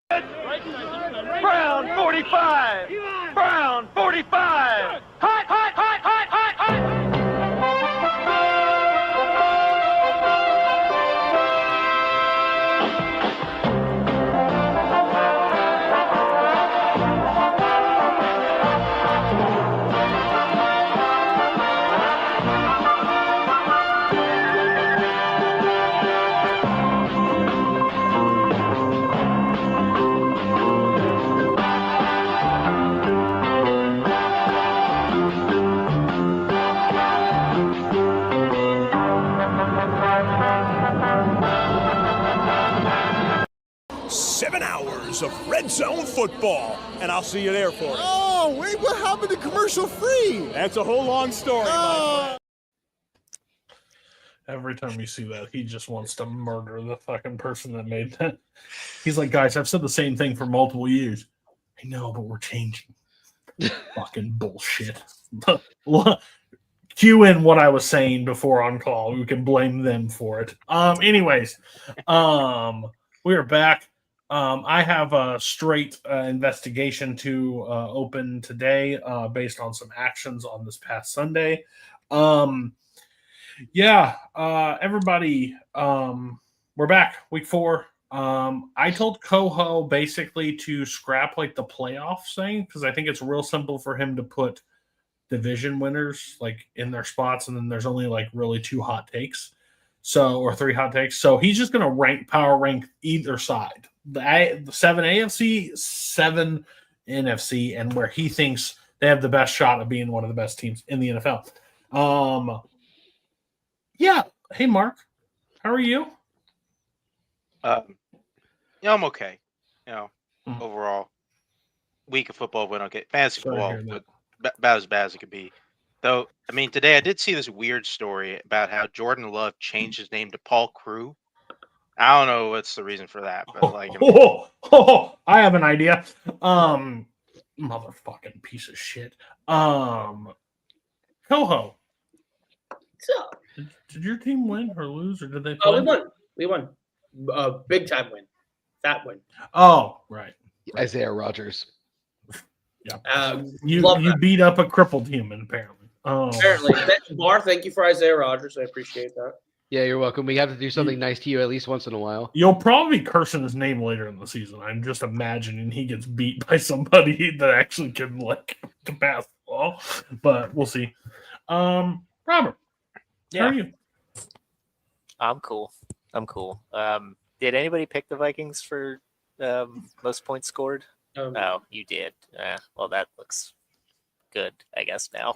Brown 45. Brown 45. Hot, hot, hot, hot, hot, hot. Of Red Zone football, and I'll see you there for it. Oh, wait, what happened to commercial free? That's a whole long story, my friend. Every time you see that, he just wants to murder the fucking person that made that. He's like, guys, I've said the same thing for multiple years. I know, but we're changing. Fucking bullshit. Cue in what I was saying before on call. We can blame them for it. Anyways, we are back. I have a straight investigation to open today based on some actions on this past Sunday. Everybody, we're back, week 4. I told Coho basically to scrap like the playoffs thing because I think it's real simple for him to put division winners like in their spots, and then there's only like really 2 hot takes, or 3 hot takes. So he's just gonna power rank either side. The 7 AFC, 7 NFC, and where he thinks they have the best shot of being one of the best teams in the NFL. Hey, Mark, how are you? I'm okay. Overall, week of football, we don't get fantasy football, but about as bad as it could be. Though, I mean, today I did see this weird story about how Jordan Love changed his name to Paul Crew. I don't know what's the reason for that, but I have an idea. Motherfucking piece of shit. Coho. So, did your team win or lose, or did they play? We won. Big time win. Fat win. Oh, right. Isaiah Rodgers. Yeah. You beat up a crippled human, apparently. Apparently. Bar, thank you for Isaiah Rodgers. I appreciate that. Yeah, you're welcome. We have to do something nice to you at least once in a while. You'll probably be cursing his name later in the season. I'm just imagining he gets beat by somebody that actually can to basketball, but we'll see. Robert, how are you? I'm cool. Did anybody pick the Vikings for most points scored? No, you did. Well, that looks good, I guess now.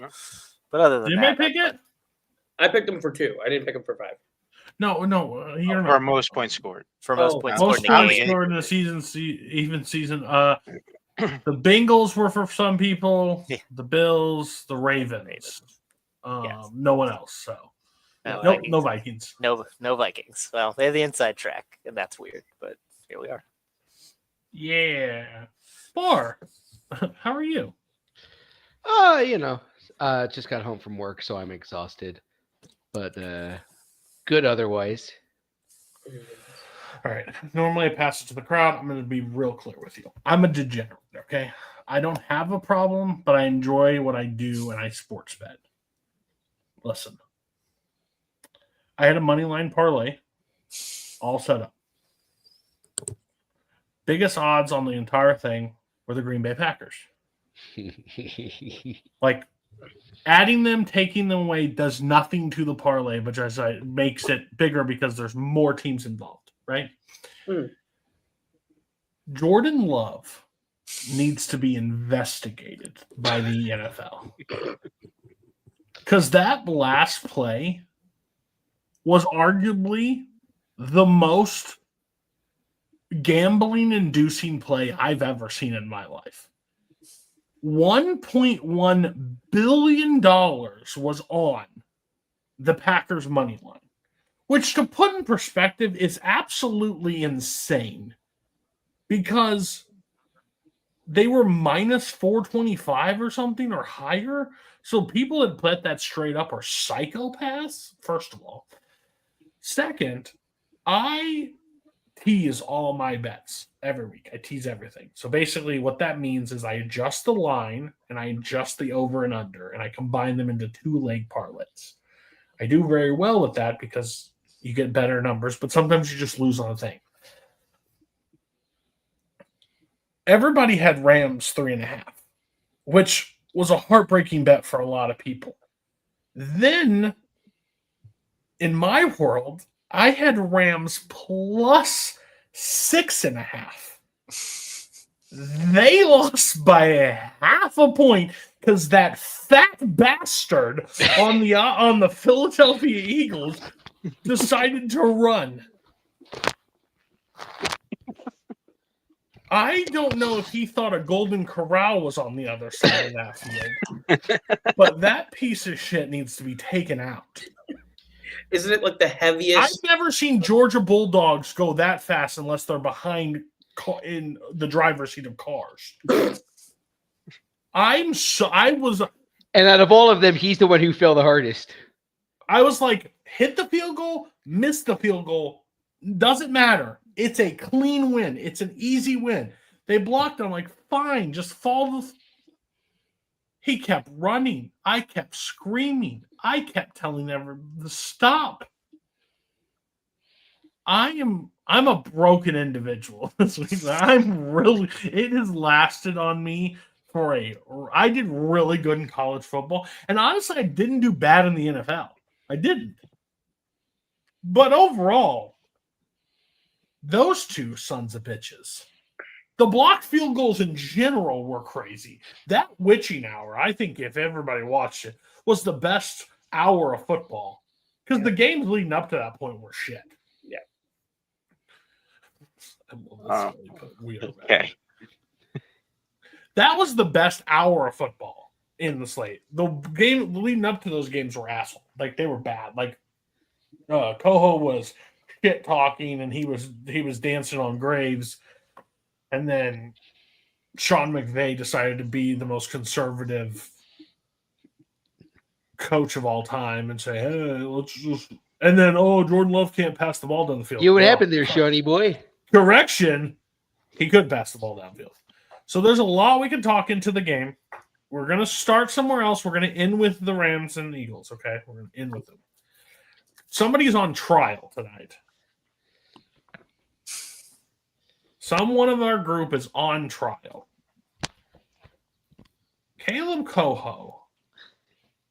But other than that, pick it? I picked him for 2. I didn't pick him for 5. No, you're for most points scored. For most points scored in the season. The Bengals were for some people. Yeah. The Bills, the Ravens. No one else. So no Vikings. No Vikings. Well, they have the inside track, and that's weird. But here we are. Yeah. Bar, how are you? Just got home from work, so I'm exhausted. But good otherwise. All right. Normally I pass it to the crowd. I'm going to be real clear with you. I'm a degenerate, okay? I don't have a problem, but I enjoy what I do, and I sports bet. Listen. I had a money line parlay all set up. Biggest odds on the entire thing were the Green Bay Packers. Adding them, taking them away does nothing to the parlay, but just makes it bigger because there's more teams involved, right? Jordan Love needs to be investigated by the NFL. Because that last play was arguably the most gambling-inducing play I've ever seen in my life. $1.1 billion was on the Packers money line, which to put in perspective is absolutely insane because they were minus 425 or something or higher. So people that bet that straight up are psychopaths, first of all. Second, I tease all my bets every week. I tease everything. So basically what that means is I adjust the line and I adjust the over and under and I combine them into 2-leg parlays. I do very well with that because you get better numbers, but sometimes you just lose on a thing. Everybody had Rams 3.5, which was a heartbreaking bet for a lot of people. Then in my world, I had Rams plus 6.5. They lost by a half a point because that fat bastard on the Philadelphia Eagles decided to run. I don't know if he thought a Golden Corral was on the other side of that field, but that piece of shit needs to be taken out. Isn't it like the heaviest? I've never seen Georgia Bulldogs go that fast unless they're behind in the driver's seat of cars. And out of all of them, he's the one who fell the hardest. I was like, hit the field goal, miss the field goal. Doesn't matter. It's a clean win. It's an easy win. They blocked. I'm like, fine, just follow the. He kept running. I kept screaming. I kept telling everyone to stop. I'm a broken individual this week. It has lasted on me I did really good in college football. And honestly, I didn't do bad in the NFL. I didn't. But overall, those two sons of bitches. The blocked field goals in general were crazy. That witching hour, I think if everybody watched it, was the best hour of football. Because the games leading up to that point were shit. Yeah. Okay. That was the best hour of football in the slate. The game leading up to those games were asshole. Like they were bad. Like Coho was shit talking and he was dancing on graves. And then Sean McVay decided to be the most conservative coach of all time and say, hey, let's just. And then, Jordan Love can't pass the ball down the field. What happened there, Shawnee boy? Correction. He could pass the ball downfield. So there's a lot we can talk into the game. We're going to start somewhere else. We're going to end with the Rams and the Eagles, okay? We're going to end with them. Somebody's on trial tonight. Someone of our group is on trial. Caleb Coho,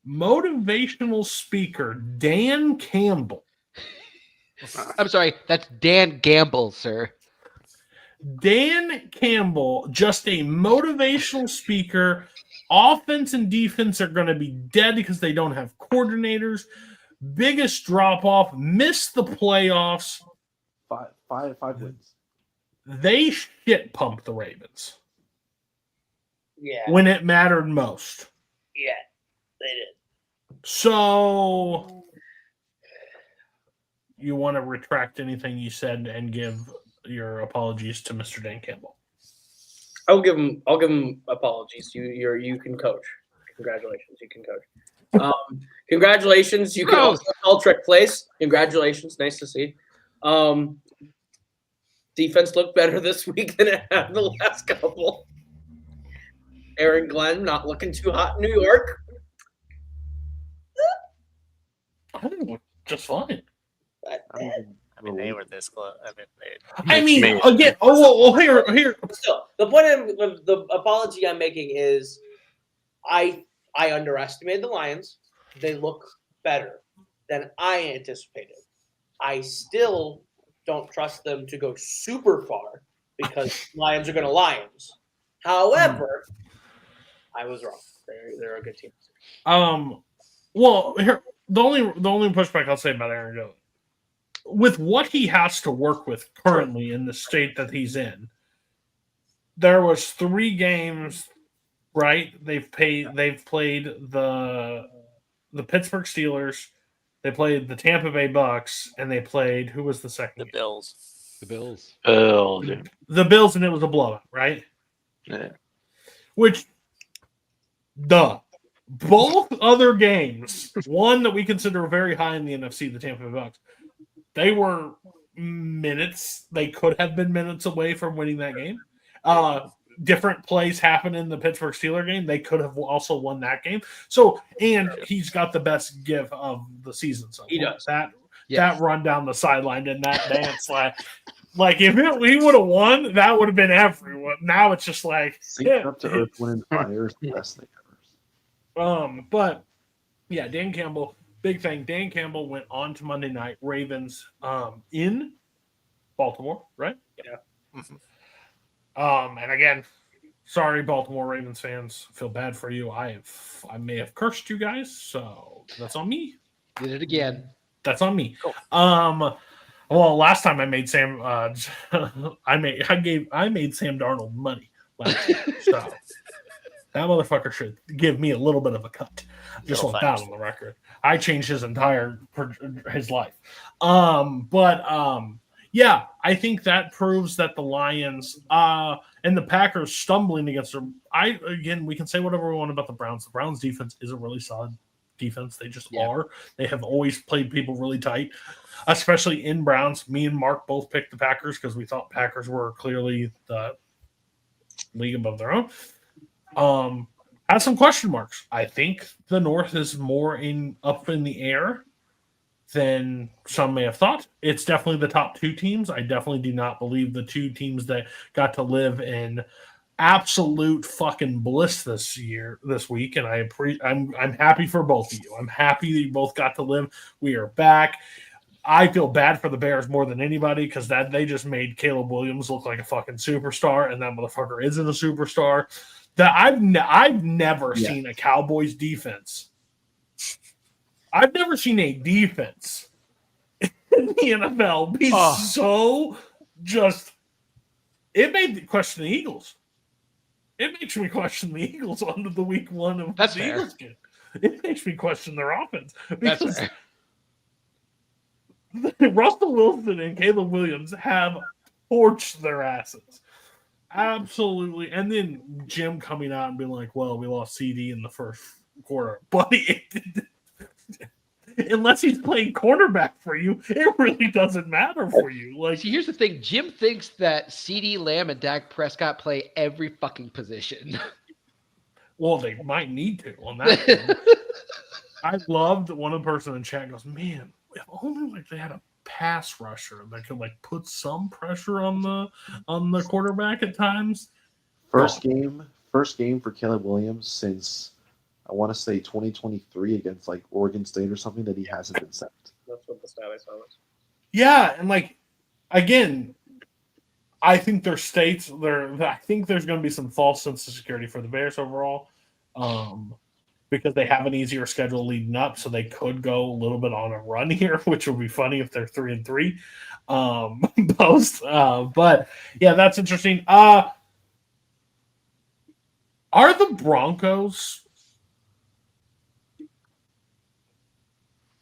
motivational speaker Dan Campbell. I'm sorry, that's Dan Gamble, sir. Dan Campbell, just a motivational speaker. Offense and defense are going to be dead because they don't have coordinators. Biggest drop off, missed the playoffs. Five wins. They shit pumped the Ravens. Yeah. When it mattered most. Yeah, they did. So you want to retract anything you said and give your apologies to Mr. Dan Campbell? I'll give him apologies. You can coach. Congratulations, you can coach. Congratulations, you can also call Trick Place. Congratulations, nice to see. Defense looked better this week than it had the last couple. Aaron Glenn not looking too hot in New York. I think it looked just fine. I mean, they were this close. Again. Here. Still, the point of the apology I'm making is, I underestimated the Lions. They look better than I anticipated. I still don't trust them to go super far because Lions are going to Lions. However, I was wrong. They're a good team. Well, here the only pushback I'll say about Aaron Jones, with what he has to work with currently in the state that he's in, there was 3 games, right? They've played the Pittsburgh Steelers, they played the Tampa Bay Bucks, and they played, who was the second? The Bills. The Bills. The Bills, and it was a blowout, right? Yeah. Which, both other games, one that we consider very high in the NFC, the Tampa Bay Bucks, they were minutes. They could have been minutes away from winning that game. Different plays happened in the Pittsburgh Steelers game. They could have also won that game. So, and he's got the best give of the season. So He does. That run down the sideline and that dance, like if we would have won, that would have been everyone. Now it's just like Synced up to Earth, Wind, and Fire is the best thing ever. But yeah, Dan Campbell, big thing. Dan Campbell went on to Monday Night Ravens in Baltimore, right? Yeah. And again, sorry, Baltimore Ravens fans, feel bad for you. I may have cursed you guys, so that's on me. Did it again. That's on me. Cool. Well, last time I made Sam, I made Sam Darnold money last year, so that motherfucker should give me a little bit of a cut. Just want that on the record. I changed his life. Yeah, I think that proves that the Lions and the Packers stumbling against them. We can say whatever we want about the Browns. The Browns defense is a really solid defense. They just are. They have always played people really tight, especially in Browns. Me and Mark both picked the Packers because we thought Packers were clearly the league above their own. Has some question marks. I think the North is more up in the air than some may have thought. It's definitely the top two teams. I definitely do not believe the two teams that got to live in absolute fucking bliss this week, and I'm happy for both of you. I'm happy that you both got to live. We are back. I feel bad for the Bears more than anybody because they just made Caleb Williams look like a fucking superstar, and that motherfucker isn't a superstar. That I've never seen a Cowboys defense. I've never seen a defense in the NFL be so just. It made me question the Eagles. It makes me question the Eagles on the week one of That's the fair. Eagles game. It makes me question their offense because Russell Wilson and Caleb Williams have torched their asses. Absolutely. And then Jim coming out and being like, well, we lost CD in the first quarter. But unless he's playing cornerback for you, it really doesn't matter for you. Like, See, here's the thing. Jim thinks that CeeDee Lamb and Dak Prescott play every fucking position. well, they might need to on that one. I loved one person in chat goes, man, if only they had a pass rusher that could put some pressure on the quarterback at times. First game for Caleb Williams since I want to say 2023 against Oregon State or something that he hasn't been sacked. That's what the stat I saw was. Yeah, and again, I think I think there's going to be some false sense of security for the Bears overall, because they have an easier schedule leading up, so they could go a little bit on a run here, which would be funny if they're 3-3 post. But yeah, that's interesting. Are the Broncos?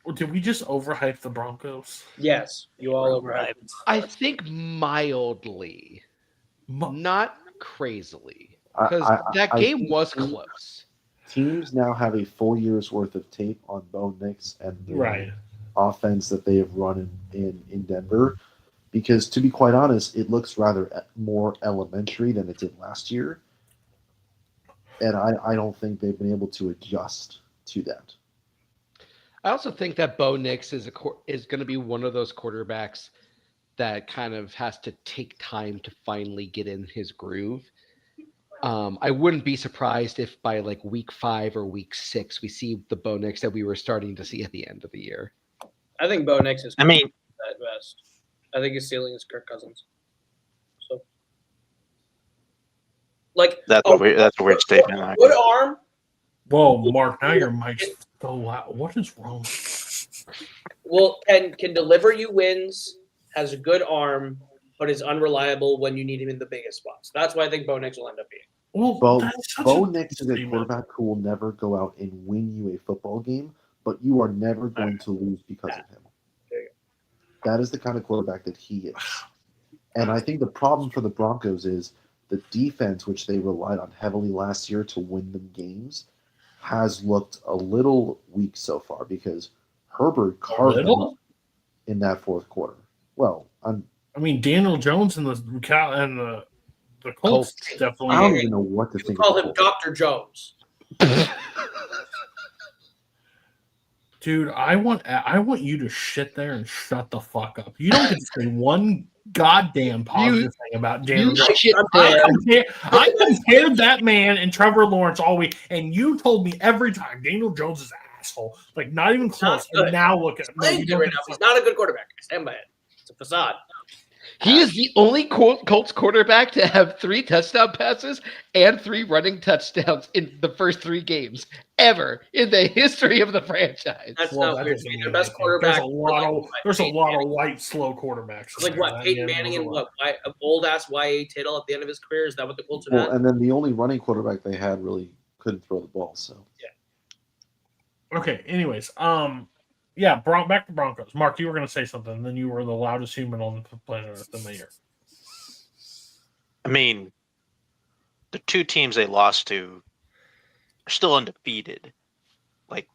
Or did we just overhype the Broncos? Yes, you all overhyped. I think mildly, not crazily, because that game was close. Teams now have a full year's worth of tape on Bo Nix and the offense that they have run in Denver. Because to be quite honest, it looks rather more elementary than it did last year. And I don't think they've been able to adjust to that. I also think that Bo Nix is going to be one of those quarterbacks that kind of has to take time to finally get in his groove. I wouldn't be surprised if by week 5 or week 6 we see the Bo Nix that we were starting to see at the end of the year. I think Bo Nix is. I mean, at best. I think his ceiling is Kirk Cousins. So, that's a weird statement. Good arm. Whoa, Mark! Now your mic's so loud. What is wrong? Well, can deliver you wins. Has a good arm, but is unreliable when you need him in the biggest spots. That's why I think Bo Nix will end up being. Well, Bo Nix is a quarterback who will never go out and win you a football game, but you are never going to lose because of him. That is the kind of quarterback that he is. And I think the problem for the Broncos is the defense, which they relied on heavily last year to win them games, has looked a little weak so far because Herbert carved them up in that fourth quarter. Well, I mean, Daniel Jones and the Colts definitely. I don't even know what to You think. call of him the Colts. Dr. Jones. Dude, I want you to shit there and shut the fuck up. You don't get to say one goddamn positive thing about Daniel Jones. I compared that man and Trevor Lawrence all week, and you told me every time Daniel Jones is an asshole. Like, not even close. And now look at He's not a good quarterback. I stand by it. It's a facade. He is the only Colts quarterback to have 3 touchdown passes and 3 running touchdowns in the first 3 games ever in the history of the franchise. That's not weird. Their best quarterback. There's a lot of white, slow quarterbacks. Like what? Peyton Manning and what? Old ass Y.A. Tittle at the end of his career. Is that what the Colts have had? And then the only running quarterback they had really couldn't throw the ball. So yeah. Okay. Anyways, yeah, back to Broncos. Mark, you were going to say something, and then you were the loudest human on the planet Earth in the year. I mean, the 2 teams they lost to are still undefeated. Like,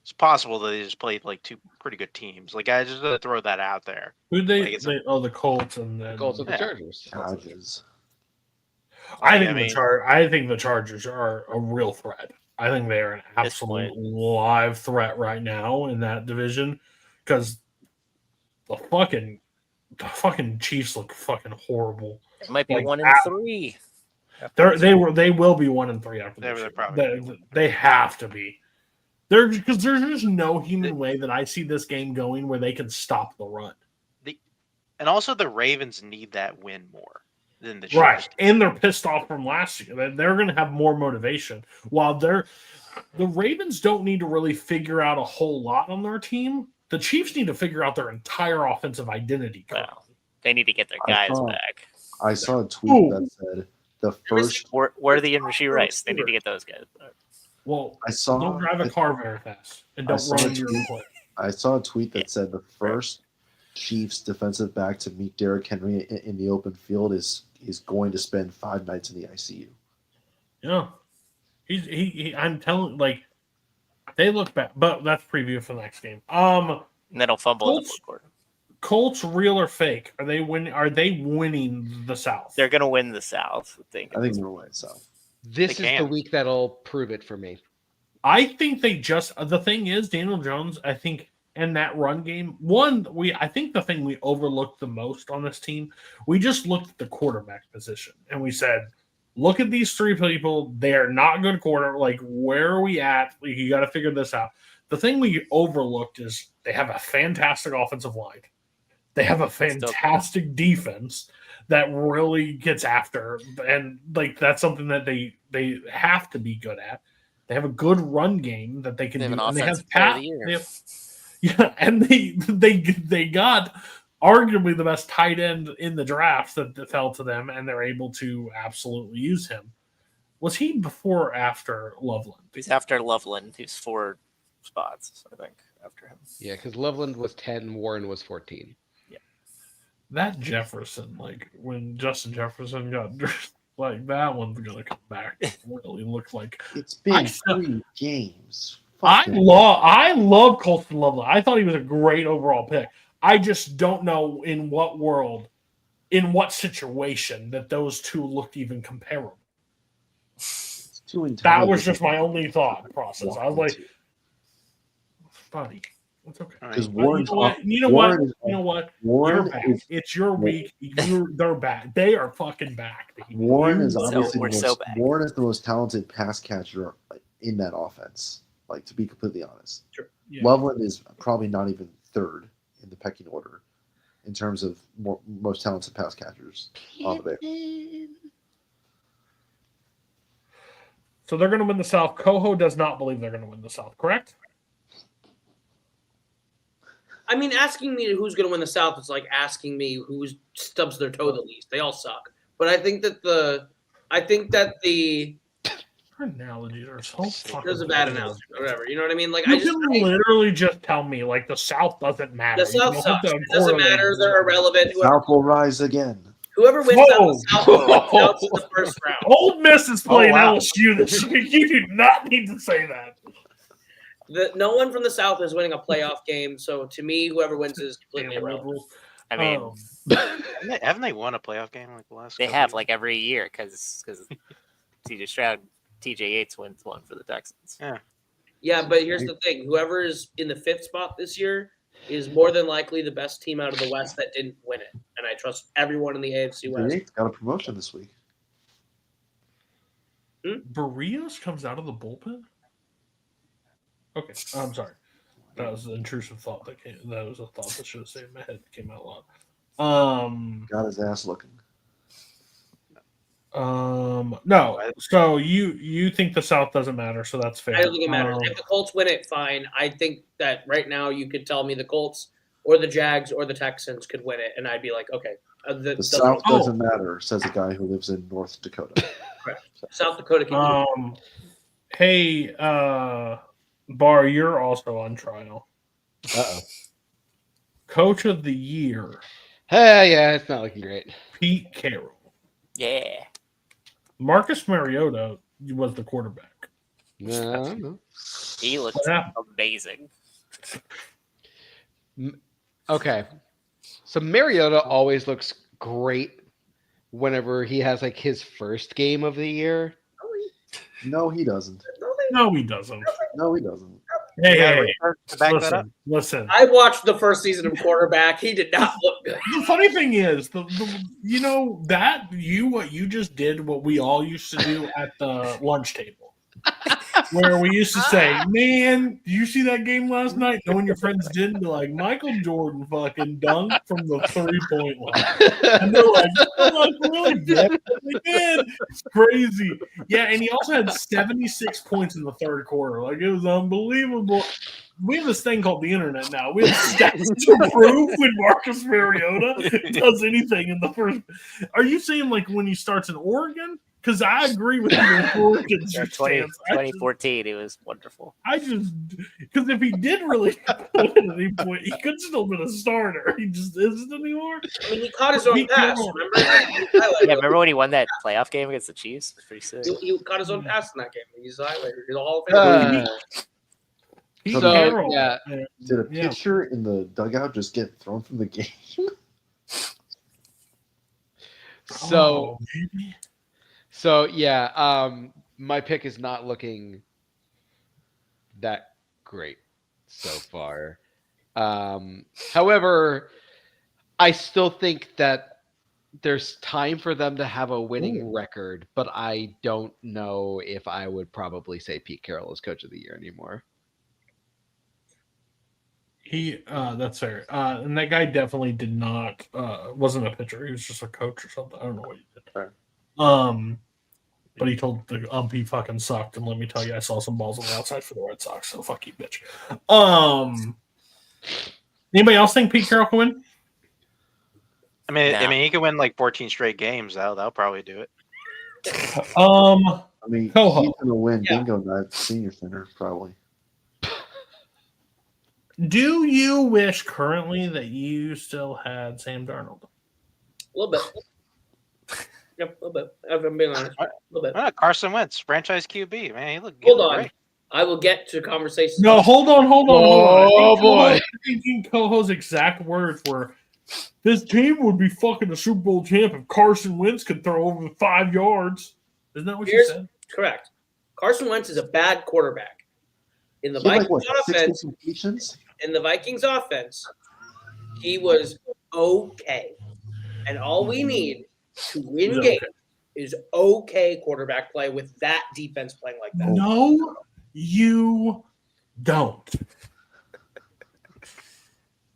it's possible that they just played like 2 pretty good teams. Like, I just gotta throw that out there. Who'd they the Colts and then the Colts and the Chargers. I think the Chargers are a real threat. I think they are an absolute live threat right now in that division because the fucking Chiefs look fucking horrible. It might be 1-3. They will be 1-3 after this. They have to be. Because there's just no human way that I see this game going where they can stop the run. And also the Ravens need that win more than the Chiefs. Right, and they're pissed off from last year. They're going to have more motivation. While the Ravens don't need to really figure out a whole lot on their team, the Chiefs need to figure out their entire offensive identity. Well, they need to get their guys back. I saw a tweet that said the first Worthy and Rashee Rice. They need to get those guys back. Well, don't drive a car very fast and don't run your play. I saw a tweet that said the first Chiefs defensive back to meet Derrick Henry in the open field is going to spend 5 nights in the ICU. Yeah, I'm telling, like, they look bad, but that's preview for the next game. And then he'll fumble in the fourth quarter. Colts, real or fake? Are they winning the South? They're gonna win the South. I think they're gonna win South. This is the week that'll prove it for me. I think the thing is, Daniel Jones, I think, in that run game, I think the thing we overlooked the most on this team, we just looked at the quarterback position and we said, look at these 3 people. They are not good quarter. Like, where are we at? Like, you got to figure this out. The thing we overlooked is they have a fantastic offensive line. They have a fantastic defense that really gets after, and like that's something that they have to be good at. They have a good run game that they can do. And they have and they got arguably the best tight end in the draft that fell to them, and they're able to absolutely use him. Was he before or after Loveland? He's after Loveland. He's 4 spots, I think, after him. Yeah, because Loveland was 10, Warren was 14. That Jefferson, like when Justin Jefferson got like that one's gonna come back. It really looks like it's been 3 games. I love Colston Loveland. I thought he was a great overall pick. I just don't know in what world, in what situation that those 2 looked even comparable. That was just my only thought process. I was like, buddy. It's okay. Because you know what? You're back. It's your week. They're back. They are fucking back. Warren is obviously Warren is the most talented pass catcher in that offense. Like, to be completely honest, sure. Yeah. Loveland is probably not even 3rd in the pecking order in terms of most talented pass catchers over there. So they're going to win the South. Coho does not believe they're going to win the South. Correct? I mean, asking me who's going to win the South is like asking me who stubs their toe the least. They all suck. But I think that the analogies are so fucking. There's a bad analogy, or whatever. You know what I mean? Like, you can literally just tell me like the South doesn't matter. The South sucks. It doesn't matter. They're irrelevant. South will rise again. Whoever wins the South will out in the first round. Ole Miss is playing LSU this week. You do not need to say that. No one from the South is winning a playoff game, so to me, whoever wins is completely irrelevant. I mean, Haven't they won a playoff game like the last? They couple have years? like every year because TJ Stroud, TJ Yates wins one for the Texans. Yeah, but here's the thing: whoever is in the 5th spot this year is more than likely the best team out of the West that didn't win it, and I trust everyone in the AFC West. Yates got a promotion this week. Barrios comes out of the bullpen? Okay, I'm sorry. That was an intrusive thought that came. That was a thought that should have stayed in my head. Came out loud. Got his ass looking. No. So you think the South doesn't matter, so that's fair. I don't think it matters. If the Colts win it, fine. I think that right now you could tell me the Colts or the Jags or the Texans could win it, and I'd be like, okay. The South doesn't matter, says a guy who lives in North Dakota. Correct. South Dakota can Hey, Bar, you're also on trial. Uh-oh. Coach of the year, Hey, yeah, it's not looking great. Pete Carroll. Yeah. Marcus Mariota was the quarterback. No. He looks What happened? amazing. Okay. So Mariota always looks great whenever he has like his first game of the year. No, he doesn't. No, he doesn't. No, he doesn't. Hey, To back that up. listen. I watched the first season of quarterback. He did not look good. The funny thing is, you know that what you just did, what we all used to do at the lunch table, where we used to say, "Man, did you see that game last night?" Knowing your friends didn't, be like, "Michael Jordan fucking dunked from the 3-point line," and they're like, "Oh, really good." They did. It's crazy. Yeah, and he also had 76 points in the third quarter. Like it was unbelievable. We have this thing called the internet now. We have stats to prove when Marcus Mariota does anything in the first. Are you saying like when he starts in Oregon? Because I agree with you. Oregon's your 2014, it was wonderful. Because if he did really put at any point, he could still been a starter. He just isn't anymore. I mean, he caught his own pass. Remember? Yeah, remember when he won that playoff game against the Chiefs? It's pretty sick. He caught his own pass in that game. He's a highlighter. He's a Hall of Famer. He's So, Carroll. yeah. Did a pitcher in the dugout just get thrown from the game? So, Oh, maybe. so yeah, my pick is not looking that great so far. However, I still think that there's time for them to have a winning record, but I don't know if I would probably say Pete Carroll is coach of the year anymore. That's fair. And that guy definitely did not wasn't a pitcher. He was just a coach or something. I don't know what he did. Fair. But he told the he fucking sucked. And let me tell you, I saw some balls on the outside for the Red Sox. So fuck you, bitch. Anybody else think Pete Carroll can win? I mean, he could win like 14 straight games. That'll probably do it. I mean, Ho-ho. he's going to win Bingo Night Senior Center, probably. Do you wish currently that you still had Sam Darnold? A little bit. Yep, a little bit. If I'm being honest. A little bit. Carson Wentz, franchise QB, man. He looked good. Hold on. I will get to conversations. No, hold on. Oh, boy. I think Coho's exact words were, "This team would be fucking a Super Bowl champ if Carson Wentz could throw over 5 yards." Isn't that what you said? Correct. Carson Wentz is a bad quarterback. In the He had, Vikings like, 60 offense, completions? in the Vikings offense, he was okay. And all we need to win games is okay quarterback play with that defense playing like that. No, you don't.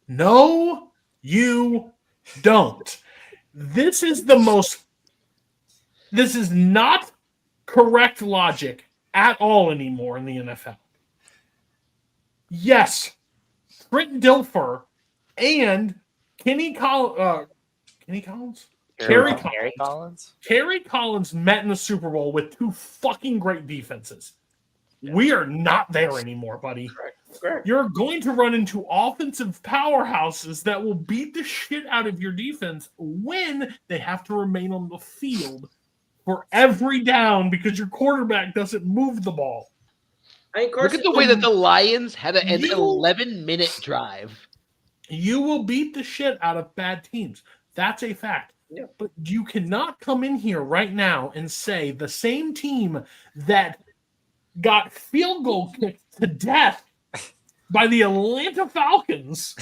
No, you don't. This is not correct logic at all anymore in the NFL. Yes, Trent Dilfer and Kerry Collins met in the Super Bowl with 2 fucking great defenses. Yeah. We are not there anymore, buddy. Correct. You're going to run into offensive powerhouses that will beat the shit out of your defense when they have to remain on the field for every down because your quarterback doesn't move the ball. Look at the way that the Lions had an 11-minute drive. You will beat the shit out of bad teams. That's a fact. Yeah. But you cannot come in here right now and say the same team that got field goal kicked to death by the Atlanta Falcons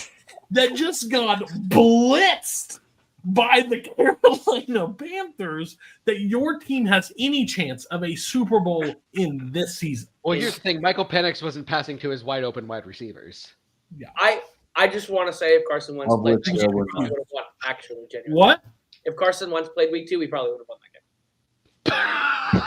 that just got blitzed by the Carolina Panthers, that your team has any chance of a Super Bowl in this season. Well, here's the thing. Michael Penix wasn't passing to his wide open wide receivers. Yeah. I just want to say if Carson Wentz played week 2, we probably would have won. Actually, genuinely. What? If Carson Wentz played week 2, we probably would have won that game.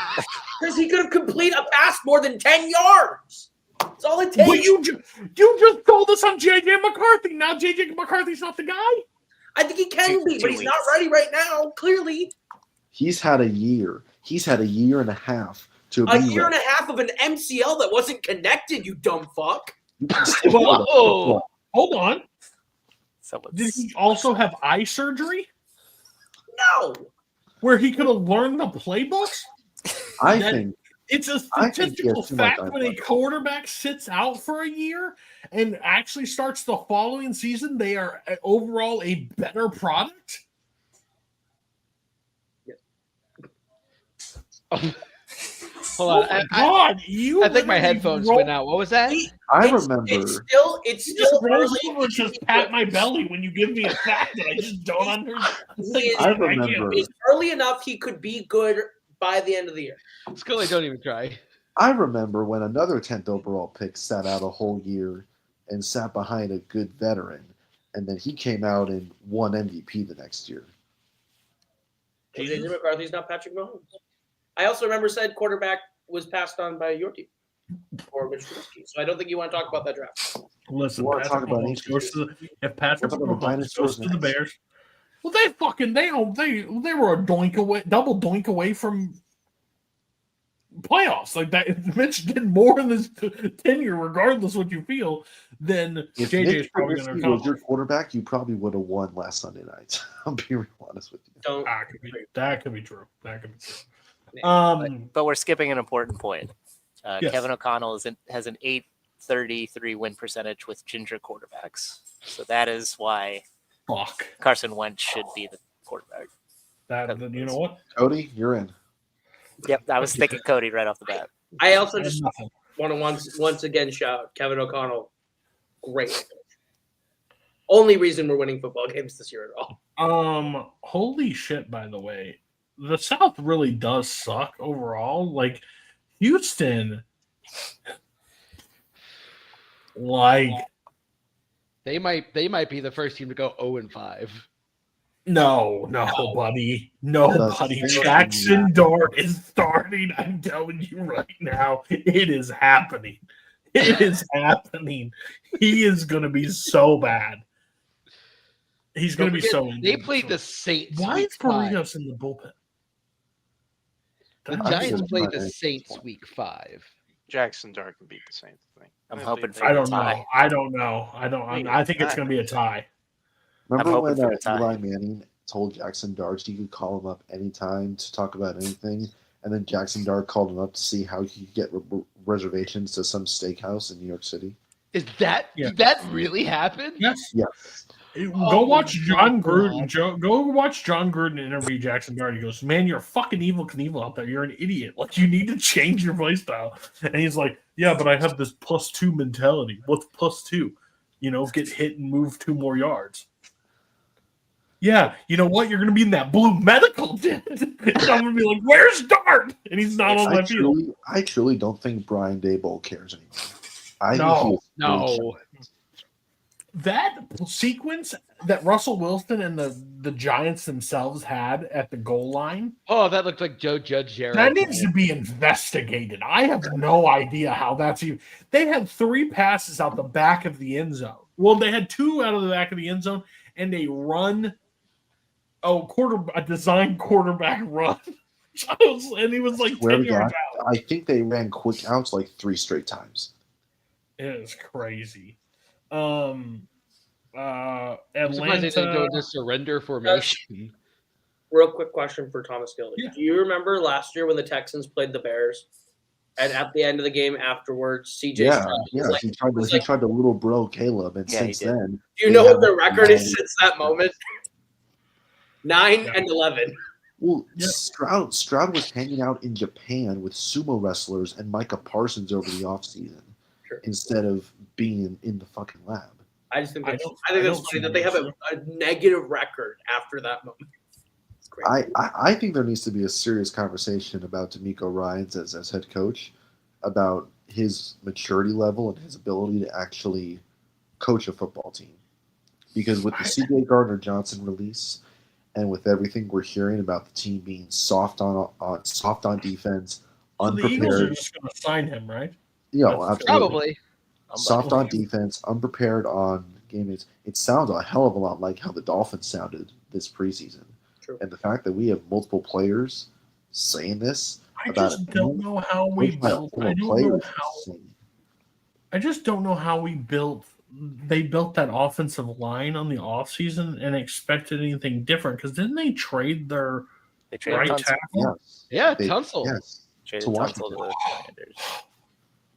Because he could have completed a pass more than 10 yards. That's all it takes. But you just told us on J.J. McCarthy. Now J.J. McCarthy's not the guy? I think he can be, but he's not ready right now, clearly. He's had a year. He's had a year and a half to be A year ready. and a half of an MCL that wasn't connected, you dumb fuck. Whoa. Hold on. Someone's... Did he also have eye surgery? No. Where he could have learned the playbooks? I think it's a I think he has statistical too much fact when a quarterback sits out for a year and actually starts the following season, they are overall a better product. Hold on. God, I think my headphones went out. What was that? I remember. It's still early. Or just pat my belly when you give me a fact that I just don't understand. I remember. It's early enough he could be good by the end of the year. Scully, don't even try. I remember when another 10th overall pick sat out a whole year and sat behind a good veteran, and then he came out and won MVP the next year. J.J. McCarthy's not Patrick Mahomes. I also remember said quarterback was passed on by your team or Mitch Trubisky. So I don't think you want to talk about that draft. Listen, You wanna Patrick talk about Mahomes goes to if Patrick We'll talk about Mahomes dinosaurs goes to the next. Bears, well, they were a doink away, double doink away from playoffs. Like that, Mitch did more in this tenure, regardless what you feel, than If JJ is Mitch probably going Trubisky to was your quarterback, you probably would have won last Sunday night. I'll be real honest with you. Don't. That could be true. That could be true. But we're skipping an important point. Yes. Kevin O'Connell has an 833 win percentage with ginger quarterbacks. So that is why Carson Wentz should be the quarterback. You know what? Cody, you're in. Yep, I was thinking Cody right off the bat. I also just want to once again shout Kevin O'Connell. Great. Only reason we're winning football games this year at all. Holy shit, by the way. The South really does suck overall. Like Houston, like they might be the first team to go 0-5. No, buddy. No, buddy. Jackson Dart is starting. I'm telling you right now, it is happening. It is happening. He is going to be so bad. He's going to be so. They played the Saints. Why is Barrios in the bullpen? The Giants played the Saints week 5. Jackson Dart can beat the Saints. I'm hoping for I a don't tie. know. I think it's going to be a tie. Remember when Eli Manning told Jackson Dart he could call him up anytime to talk about anything, and then Jackson Dart called him up to see how he could get reservations to some steakhouse in New York City? Did that really happen? Yes. Yes. Go watch John Gruden. Go watch John Gruden interview Jackson Dart. He goes, "Man, you're fucking evil Knievel out there. You're an idiot. Like you need to change your play style." And he's like, "Yeah, but I have this +2 mentality. What's +2? Get hit and move 2 more yards." Yeah, you know what? You're going to be in that blue medical tent. And I'm going to be like, "Where's Dart?" And he's not on my field. I truly don't think Brian Daboll cares anymore. No. That sequence that Russell Wilson and the Giants themselves had at the goal line. Oh, that looked like Joe Judge. That needs to be investigated. I have no idea how that's even. They had 3 passes out the back of the end zone. Well, they had 2 out of the back of the end zone, and they run. A design quarterback run. And he was like 10 yards out. I think they ran quick outs like 3 straight times. It is crazy. Atlanta. Atlanta. They didn't go into surrender formation. Real quick question for Thomas Gilly. Yeah. Do you remember last year when the Texans played the Bears? And at the end of the game afterwards, CJ Stroud he tried to little bro Caleb, and since then. Do you know what the record is since that moment? 9 and 11. Well, Stroud was hanging out in Japan with sumo wrestlers and Micah Parsons over the offseason instead of being in the fucking lab. I just think that's funny that they have a negative record after that moment. It's crazy. I think there needs to be a serious conversation about D'Amico Ryans as head coach, about his maturity level and his ability to actually coach a football team. Because with the C.J. Gardner-Johnson release, and with everything we're hearing about the team being soft on defense, unprepared. The Eagles are just going to sign him, right? Absolutely. Probably. Soft on defense, unprepared on game days. It sounds a hell of a lot like how the Dolphins sounded this preseason. True. And the fact that we have multiple players saying this I just don't know how we built. I just don't know how we built. They built that offensive line on the offseason and expected anything different, because didn't they trade their right Tunsil. tackle? Yeah, Tunsil. Yes. Traded Tunsil to the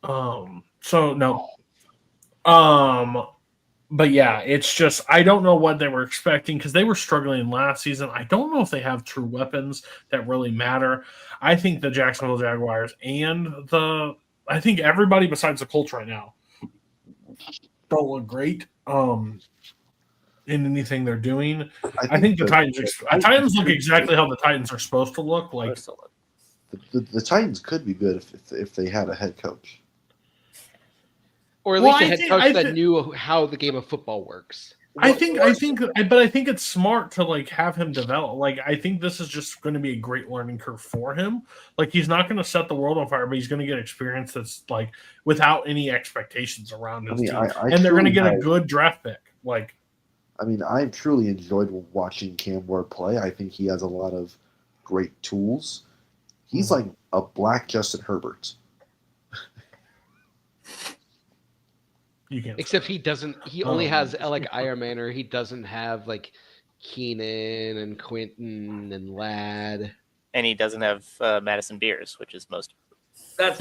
Commanders. So no. But yeah, it's just I don't know what they were expecting, because they were struggling last season. I don't know if they have true weapons that really matter. I think the Jacksonville Jaguars and I think everybody besides the Colts right now don't look great in anything they're doing. I think the Titans look exactly how the Titans are supposed to look. Like the Titans could be good if they had a head coach. Or at least a head coach that knew how the game of football works. I think it's smart to like have him develop. Like, I think this is just going to be a great learning curve for him. Like, he's not going to set the world on fire, but he's going to get experience that's like without any expectations around his team. And they're going to get a good draft pick. Like, I've truly enjoyed watching Cam Ward play. I think he has a lot of great tools. He's like a black Justin Herbert. Except he doesn't. He only has like Iron Man, or he doesn't have like Keenan and Quentin and Ladd, and he doesn't have Madison Beers, which is most. That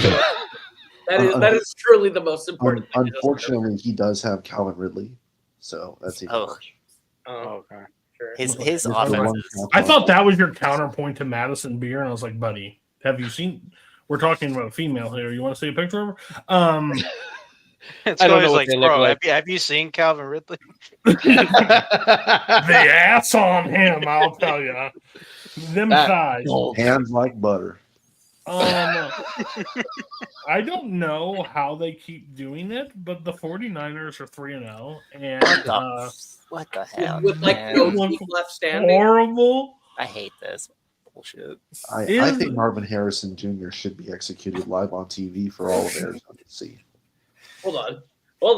is truly the most important. Unfortunately, he does have Calvin Ridley, so that's even worse. Okay. Sure. His offense. I thought that was your counterpoint to Madison Beer, and I was like, buddy, have you seen? We're talking about a female here. You want to see a picture of her? I don't know what they look like. Have you seen Calvin Ridley? The ass on him, I'll tell you. Them thighs. Hands like butter. I don't know how they keep doing it, but the 49ers are 3-0. And what the hell? With like no team left standing. Horrible. I hate this bullshit. I think Marvin Harrison Jr. should be executed live on TV for all of Arizona to see. Hold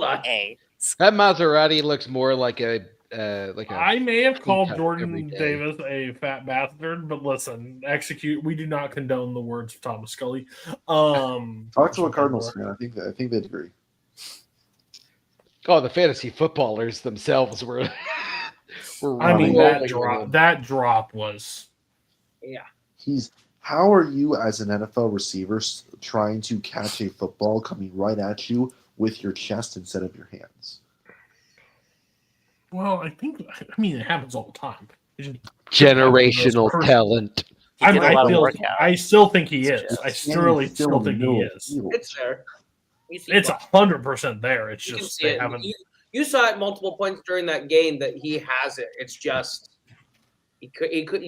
on. Hey, that Maserati looks more like a. I may have called Jordan Davis a fat bastard, but listen, we do not condone the words of Thomas Scully. Talk to a Cardinals fan. I think they'd agree. Oh, the fantasy footballers themselves were. That drop was. Yeah. How are you as an NFL receiver trying to catch a football coming right at you with your chest instead of your hands? Well, it happens all the time. Generational talent. I still think he is. I still think he is. It's there. It's 100% there. It's just they haven't. You saw at multiple points during that game that he has it. It's just he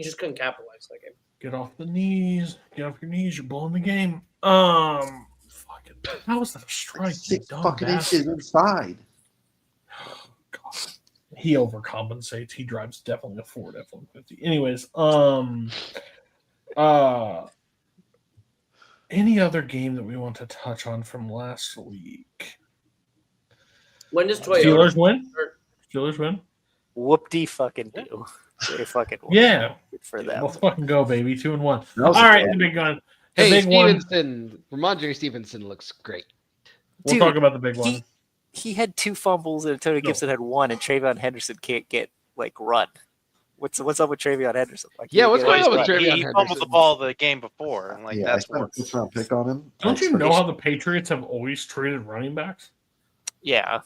just couldn't capitalize that game. Get off the knees. Get off your knees. You're blowing the game. How was that a strike? 6 fucking inches inside. God. He overcompensates. He drives definitely a Ford F-150. Anyways, any other game that we want to touch on from last week? When does Toyota Steelers win? Steelers win? Whoop-de fucking do. They fucking win. Yeah. For that. Let's fucking go, baby. 2-1. All right, the big gun. Hey, Stevenson. Ramondre Stevenson looks great. We'll talk about the big one. He had 2 fumbles and Tony Gibson had 1, and Travion Henderson can't get run. What's up with Travion Henderson? What's going on with Travion Henderson? He fumbled the ball the game before, and that's I spent a 5th-round pick on him. Don't you know how the Patriots have always treated running backs? Yeah,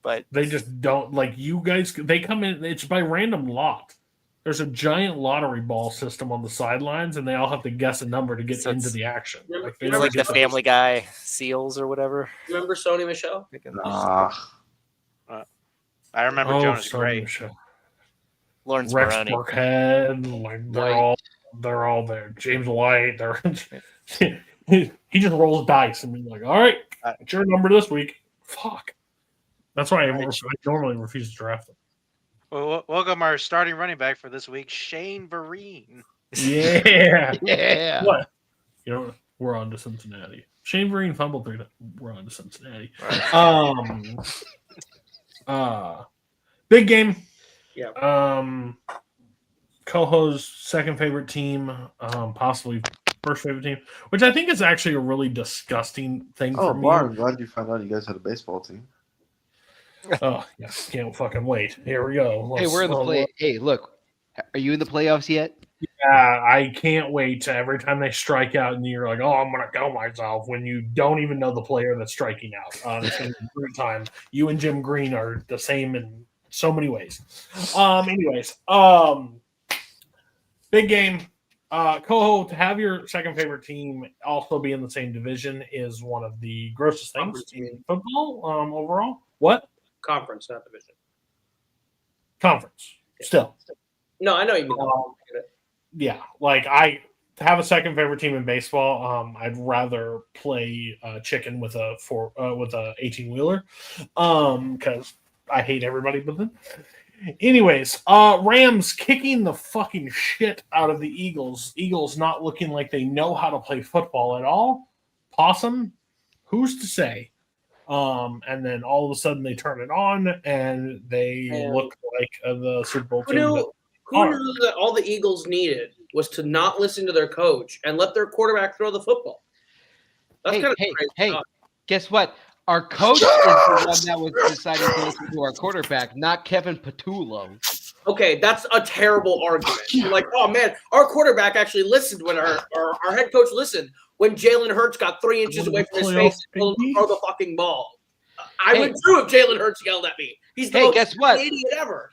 but they just don't you guys. They come in. It's by random lot. there's a giant lottery ball system on the sidelines, and they all have to guess a number to get So into it's- the action. Like, they It's don't like the get- Family Guy seals or whatever. Remember Sony Michelle? I remember Jonas Gray. Michelle. Lawrence Rex Maroney. Burkhead, like White. they're all there. James White, he just rolls dice and be like, "All right, it's your number this week." Fuck. That's why I normally refuse to draft them. Well, welcome our starting running back for this week, Shane Vereen. Yeah, Yeah. What? You know, we're on to Cincinnati. Shane Vereen fumbled 3 times. We're on to Cincinnati. Big game. Yeah. Coho's second favorite team, possibly first favorite team, which I think is actually a really disgusting thing Oh, for me. Bar, I'm glad you found out you guys had a baseball team. Oh, yeah, can't fucking wait. Here we go. Hey, we're in the play. Hey, look, are you in the playoffs yet? Yeah, I can't wait to every time they strike out and you're like, oh, I'm gonna go myself when you don't even know the player that's striking out. It's gonna be every time. You and Jim Green are the same in so many ways. Big game. Coho, to have your second favorite team also be in the same division is one of the grossest things in football overall. What? Conference, not division. Conference. Still. No, I know you mean. Yeah, like to have a second favorite team in baseball, I'd rather play chicken with a 18-wheeler, because I hate everybody but them. Anyways, Rams kicking the fucking shit out of the Eagles. Eagles not looking like they know how to play football at all. Possum, who's to say? And then all of a sudden they turn it on and they look like the Super Bowl team. Who knew that all the Eagles needed was to not listen to their coach and let their quarterback throw the football? That's kind of crazy. Hey, guess what? Our coach is the one that was deciding to listen to our quarterback, not Kevin Patullo. Okay, that's a terrible argument. You're like, oh man, our quarterback actually listened when our head coach listened when Jalen Hurts got 3 inches away from his face and told him to throw the fucking ball. I would too if Jalen Hurts yelled at me. He's the most guess what? idiot ever.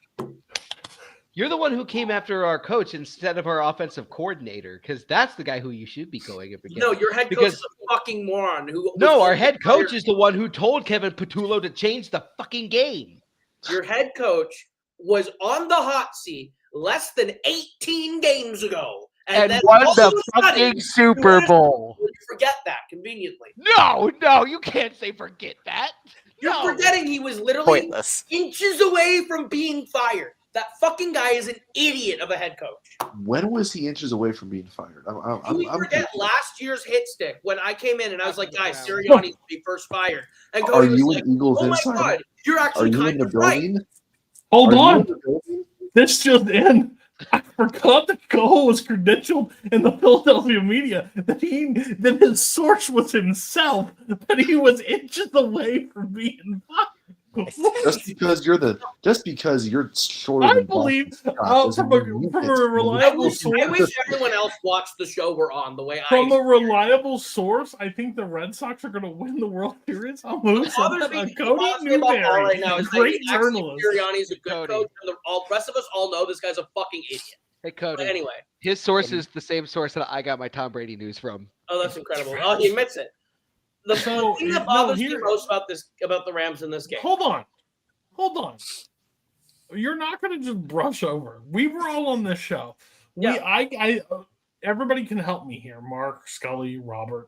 You're the one who came after our coach instead of our offensive coordinator, because that's the guy who you should be going up against. No, your head coach is a fucking moron. No, our head coach is the one who told Kevin Patullo to change the fucking game. Your head coach was on the hot seat less than 18 games ago. And then won all the of a sudden, fucking Super Bowl. You forget that conveniently. No, you can't say forget that. You're forgetting he was literally Pointless. inches away from being fired. That fucking guy is an idiot of a head coach. When was he inches away from being fired? You forget last year's hit stick when I came in and I was like, guys, Sirianni needs to be first fired. And Are Cody was you like, an Eagles oh my insider? God, you're Are actually you in kind the of right. building? Hold Are you on. in the building? This just in. I forgot that Cole was credentialed in the Philadelphia media that his source was himself, that he was inches away from being fired. Just because you're shorter I than believe Boston Scott from doesn't mean you a get screwed. reliable I source. wish everyone else watched the show we're on the way From I a reliable source, I think the Red Sox are going to win the World Series. I'll move Bothers something me- on Cody bothers me about Paul Newberry, right now is that great he actually- journalist. Sirianni's a good Cody. coach, and the rest of us all know this guy's a fucking idiot. Hey, Cody. But anyway, His source is the same source that I got my Tom Brady news from. oh, that's incredible. Oh, he admits it. The thing that bothers me most about the Rams in this game. Hold on. You're not going to just brush over. We were all on this show. Everybody can help me here. Mark, Scully, Robert.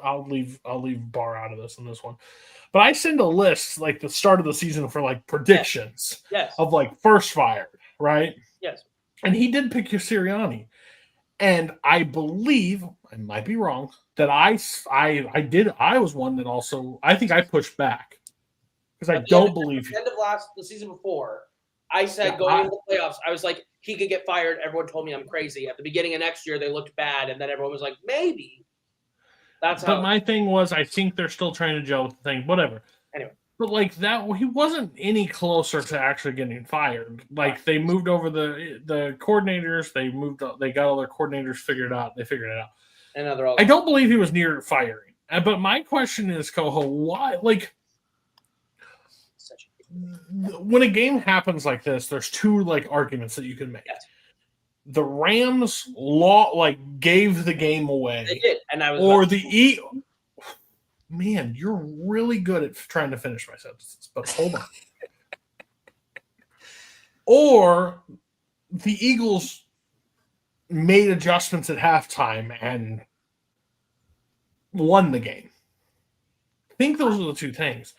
I'll leave Bar out of this one. But I send a list like the start of the season for like predictions of like first fired, right? Yes. And he did pick your Sirianni. And I believe, I might be wrong, that I was one that also, I think I pushed back. Because I don't believe at the end of the season before, I said going into the playoffs, I was like, he could get fired. Everyone told me I'm crazy. At the beginning of next year, they looked bad, and then everyone was like, maybe. But my thing was, I think they're still trying to gel with the thing. Whatever. Anyway. But like that, he wasn't any closer to actually getting fired. Like they moved over the coordinators. They got all their coordinators figured out. They figured it out. And now they're all. I don't believe he was near firing. But my question is, Coho, why? Like, when a game happens like this, there's two like arguments that you can make. Yes. The Rams gave the game away. They did, and I was or the Man, you're really good at trying to finish my sentences, but hold on. Or the Eagles made adjustments at halftime and won the game. I think those are the two things.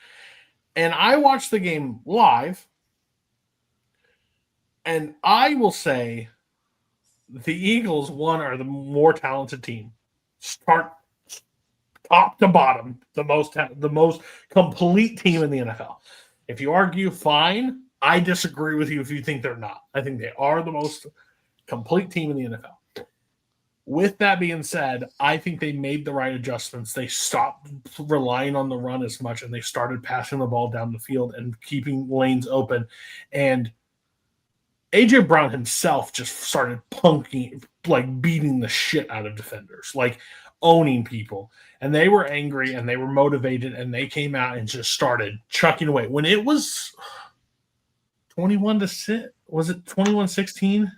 And I watched the game live, and I will say the Eagles, are the more talented team. Start top to bottom, the most complete team in the NFL. If you argue, fine. I disagree with you if you think they're not. I think they are the most complete team in the NFL. With that being said, I think they made the right adjustments. They stopped relying on the run as much, and they started passing the ball down the field and keeping lanes open. And A.J. Brown himself just started beating the shit out of defenders, owning people. And they were angry, and they were motivated, and they came out and just started chucking away. When it was 21-6, was it 21-16?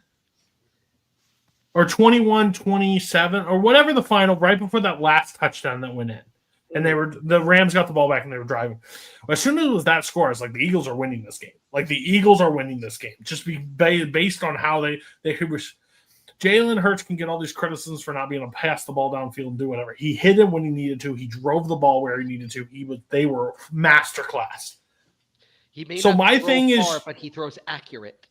Or 21-27, or whatever the final, right before that last touchdown that went in. And the Rams got the ball back and they were driving. As soon as it was that score, I was like, the Eagles are winning this game. The Eagles are winning this game. Just based on how they Jalen Hurts can get all these criticisms for not being able to pass the ball downfield and do whatever. He hit him when he needed to. He drove the ball where he needed to. They were masterclass. He may so not my throw thing far, is, but he throws accurate.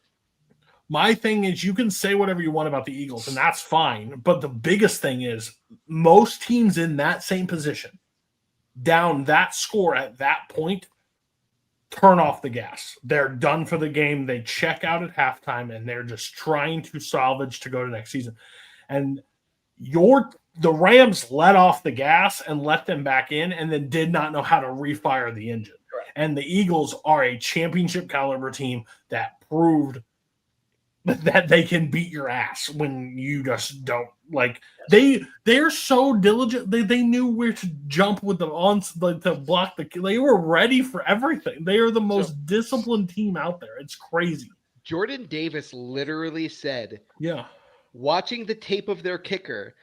My thing is, you can say whatever you want about the Eagles, and that's fine. But the biggest thing is, most teams in that same position, down that score at that point, turn off the gas. They're done for the game. They check out at halftime, and they're just trying to salvage to go to next season. And the Rams let off the gas and let them back in, and then did not know how to refire the engine. Correct. And the Eagles are a championship caliber team that proved that they can beat your ass when you just don't. They're so diligent. They knew where to jump with to block they were ready for everything. They are the most disciplined team out there. It's crazy. Jordan Davis literally said, yeah, watching the tape of their kicker,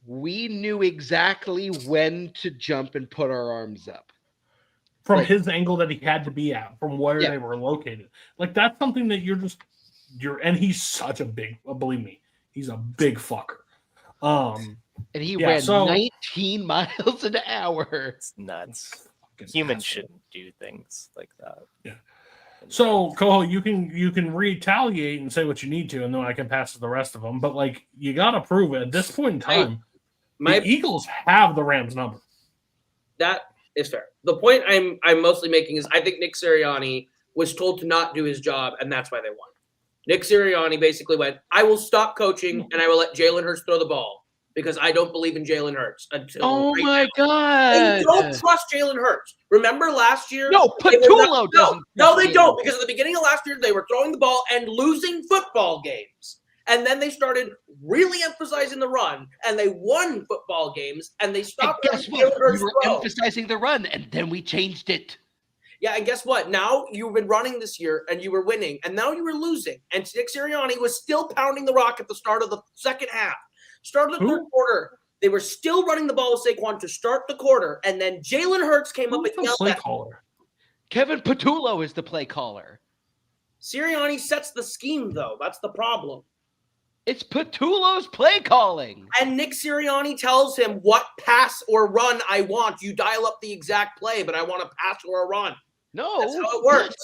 we knew exactly when to jump and put our arms up. From his angle that he had to be at, from where they were located. That's something that and he's such a big, believe me, he's a big fucker. And he ran 19 miles an hour. It's nuts. Humans shouldn't do things like that. Yeah. So, Coho, you can retaliate and say what you need to, and then I can pass to the rest of them. But you got to prove it at this point in time. The Eagles have the Rams number. That is fair. The point I'm mostly making is I think Nick Sirianni was told to not do his job, and that's why they won. Nick Sirianni basically went, I will stop coaching and I will let Jalen Hurts throw the ball because I don't believe in Jalen Hurts until my God. They don't trust Jalen Hurts. Remember last year? No, Patullo doesn't. No, they don't, because at the beginning of last year, they were throwing the ball and losing football games. And then they started really emphasizing the run, and they won football games, and they stopped. And guess what? We were emphasizing the run, and then we changed it. Yeah, and guess what? Now you've been running this year, and you were winning, and now you were losing. And Nick Sirianni was still pounding the rock at the start of the second half. Start of the third quarter, they were still running the ball with Saquon to start the quarter, and then Jalen Hurts came up and yelled at him. Kevin Patullo is the play caller. Sirianni sets the scheme, though. That's the problem. It's Patullo's play calling. And Nick Sirianni tells him what pass or run I want. You dial up the exact play, but I want a pass or a run. No. That's how it works.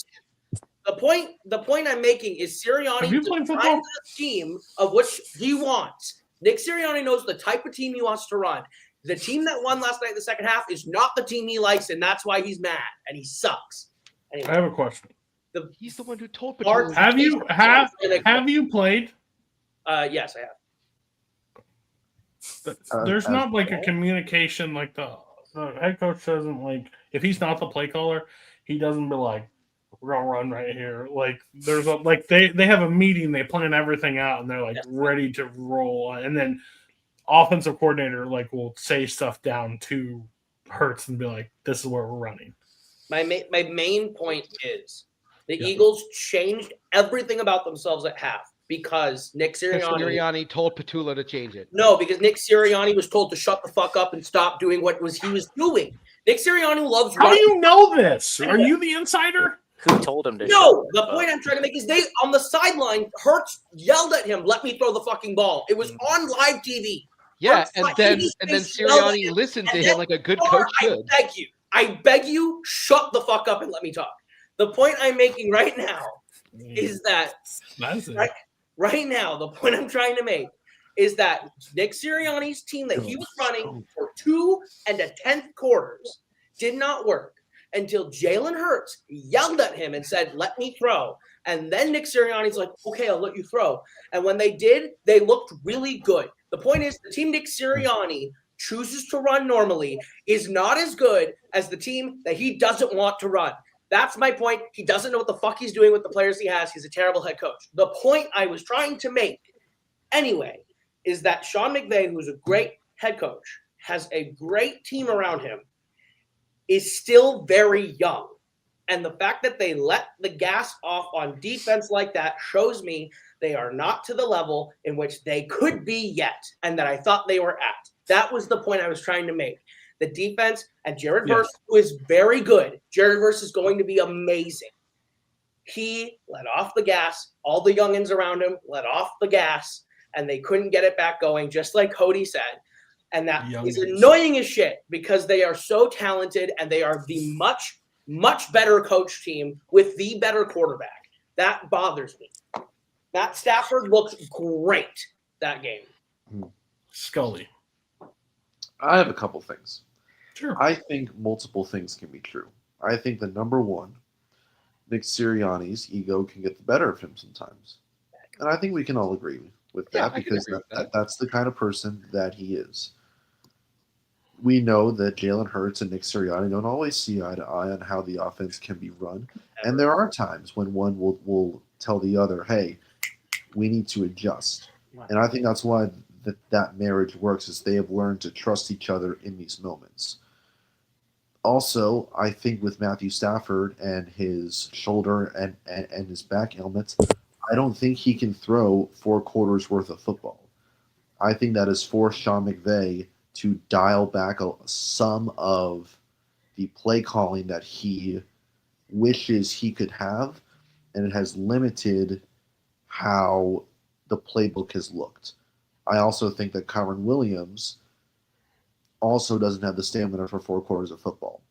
The point I'm making is Sirianni defines the scheme of which he wants. Nick Sirianni knows the type of team he wants to run. The team that won last night in the second half is not the team he likes, and that's why he's mad, and he sucks. Anyway, I have a question. He's the one who told Patullo. Have you played? Yes, I have. There's not a communication the head coach doesn't if he's not the play caller, he doesn't be we're gonna run right here. There's they have a meeting, they plan everything out, and they're ready to roll. And then offensive coordinator will say stuff down to Hurts and be this is where we're running. My main point is The Eagles changed everything about themselves at half because Nick Sirianni told Petula to change it. No, because Nick Sirianni was told to shut the fuck up and stop doing what he was doing. Nick Sirianni loves How do running. you know this? Are you the insider? Who told him to? No, the point I'm trying to make is they on the sideline, Hurts yelled at him, "Let me throw the fucking ball." It was on live TV. Yeah, Hurts and then Sirianni listened to him like a good coach should. I beg you, shut the fuck up and let me talk. The point I'm making right now is that right now, the point I'm trying to make is that Nick Sirianni's team that he was running for 2 1/10 quarters did not work until Jalen Hurts yelled at him and said, "Let me throw." And then Nick Sirianni's like, "Okay, I'll let you throw." And when they did, they looked really good. The point is, the team Nick Sirianni chooses to run normally is not as good as the team that he doesn't want to run. That's my point. He doesn't know what the fuck he's doing with the players he has. He's a terrible head coach. The point I was trying to make, anyway, is that Sean McVay, who's a great head coach, has a great team around him, is still very young. And the fact that they let the gas off on defense like that shows me they are not to the level in which they could be yet, and that I thought they were at. That was the point I was trying to make. The defense and Jared Verse, who is very good. Jared Verse is going to be amazing. He let off the gas. All the youngins around him let off the gas, and they couldn't get it back going, just like Cody said. And that is annoying as shit because they are so talented and they are the much, much better coach team with the better quarterback. That bothers me. Matt Stafford looked great that game. Scully. I have a couple things. Sure. I think multiple things can be true. I think the number one, Nick Sirianni's ego can get the better of him sometimes. And I think we can all agree with that because that's the kind of person that he is. We know that Jalen Hurts and Nick Sirianni don't always see eye to eye on how the offense can be run. And there are times when one will tell the other, hey, we need to adjust. And I think that's why that marriage works, is they have learned to trust each other in these moments. Also, I think with Matthew Stafford and his shoulder and his back ailments, I don't think he can throw 4 quarters worth of football. I think that has forced Sean McVay to dial back some of the play calling that he wishes he could have, and it has limited how the playbook has looked. I also think that Kyren Williams also doesn't have the stamina for 4 quarters of football.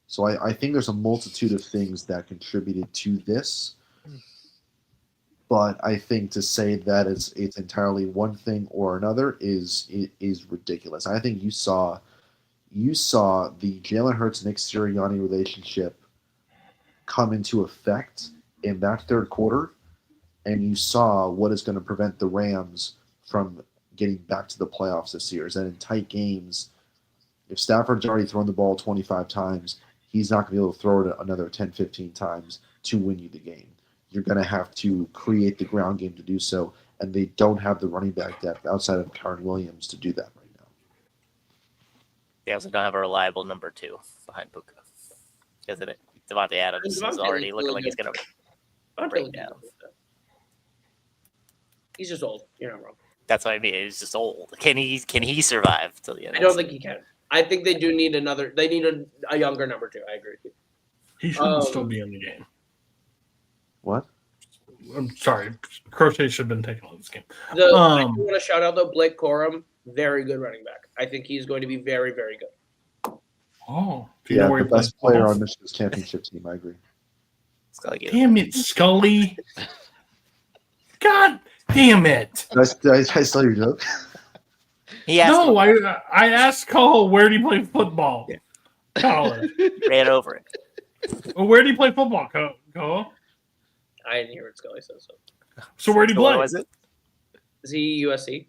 So I think there's a multitude of things that contributed to this. But I think to say that it's entirely one thing or another is ridiculous. I think you saw the Jalen Hurts Nick Sirianni relationship come into effect in that third quarter, and you saw what is going to prevent the Rams from getting back to the playoffs this year. Is that in tight games, if Stafford's already thrown the ball 25 times, he's not going to be able to throw it another 10, 15 times to win you the game. You're going to have to create the ground game to do so, and they don't have the running back depth outside of Kyren Williams to do that right now. They also don't have a reliable number 2 behind Puka. Isn't it? Devontae Adams is already looking like he's going to break down. He's just old. You're not wrong. That's what I mean. He's just old. Can he survive till the end? I don't think he can. I think they do need another. They need a younger number 2. I agree with you. He should still be in the game. What? I'm sorry. Crochet should have been taken on this game. I want to shout out, though, Blake Corum. Very good running back. I think he's going to be very, very good. Oh. Yeah, the best player on Michigan's championship team. I agree. Damn it, Scully. God damn it. Did I steal your joke? No, I asked Cole, where do you play football? Yeah. College. Ran over it. Well, where do you play football, Cole? I didn't hear what Scully said. So where do you play? Was it? Is he USC?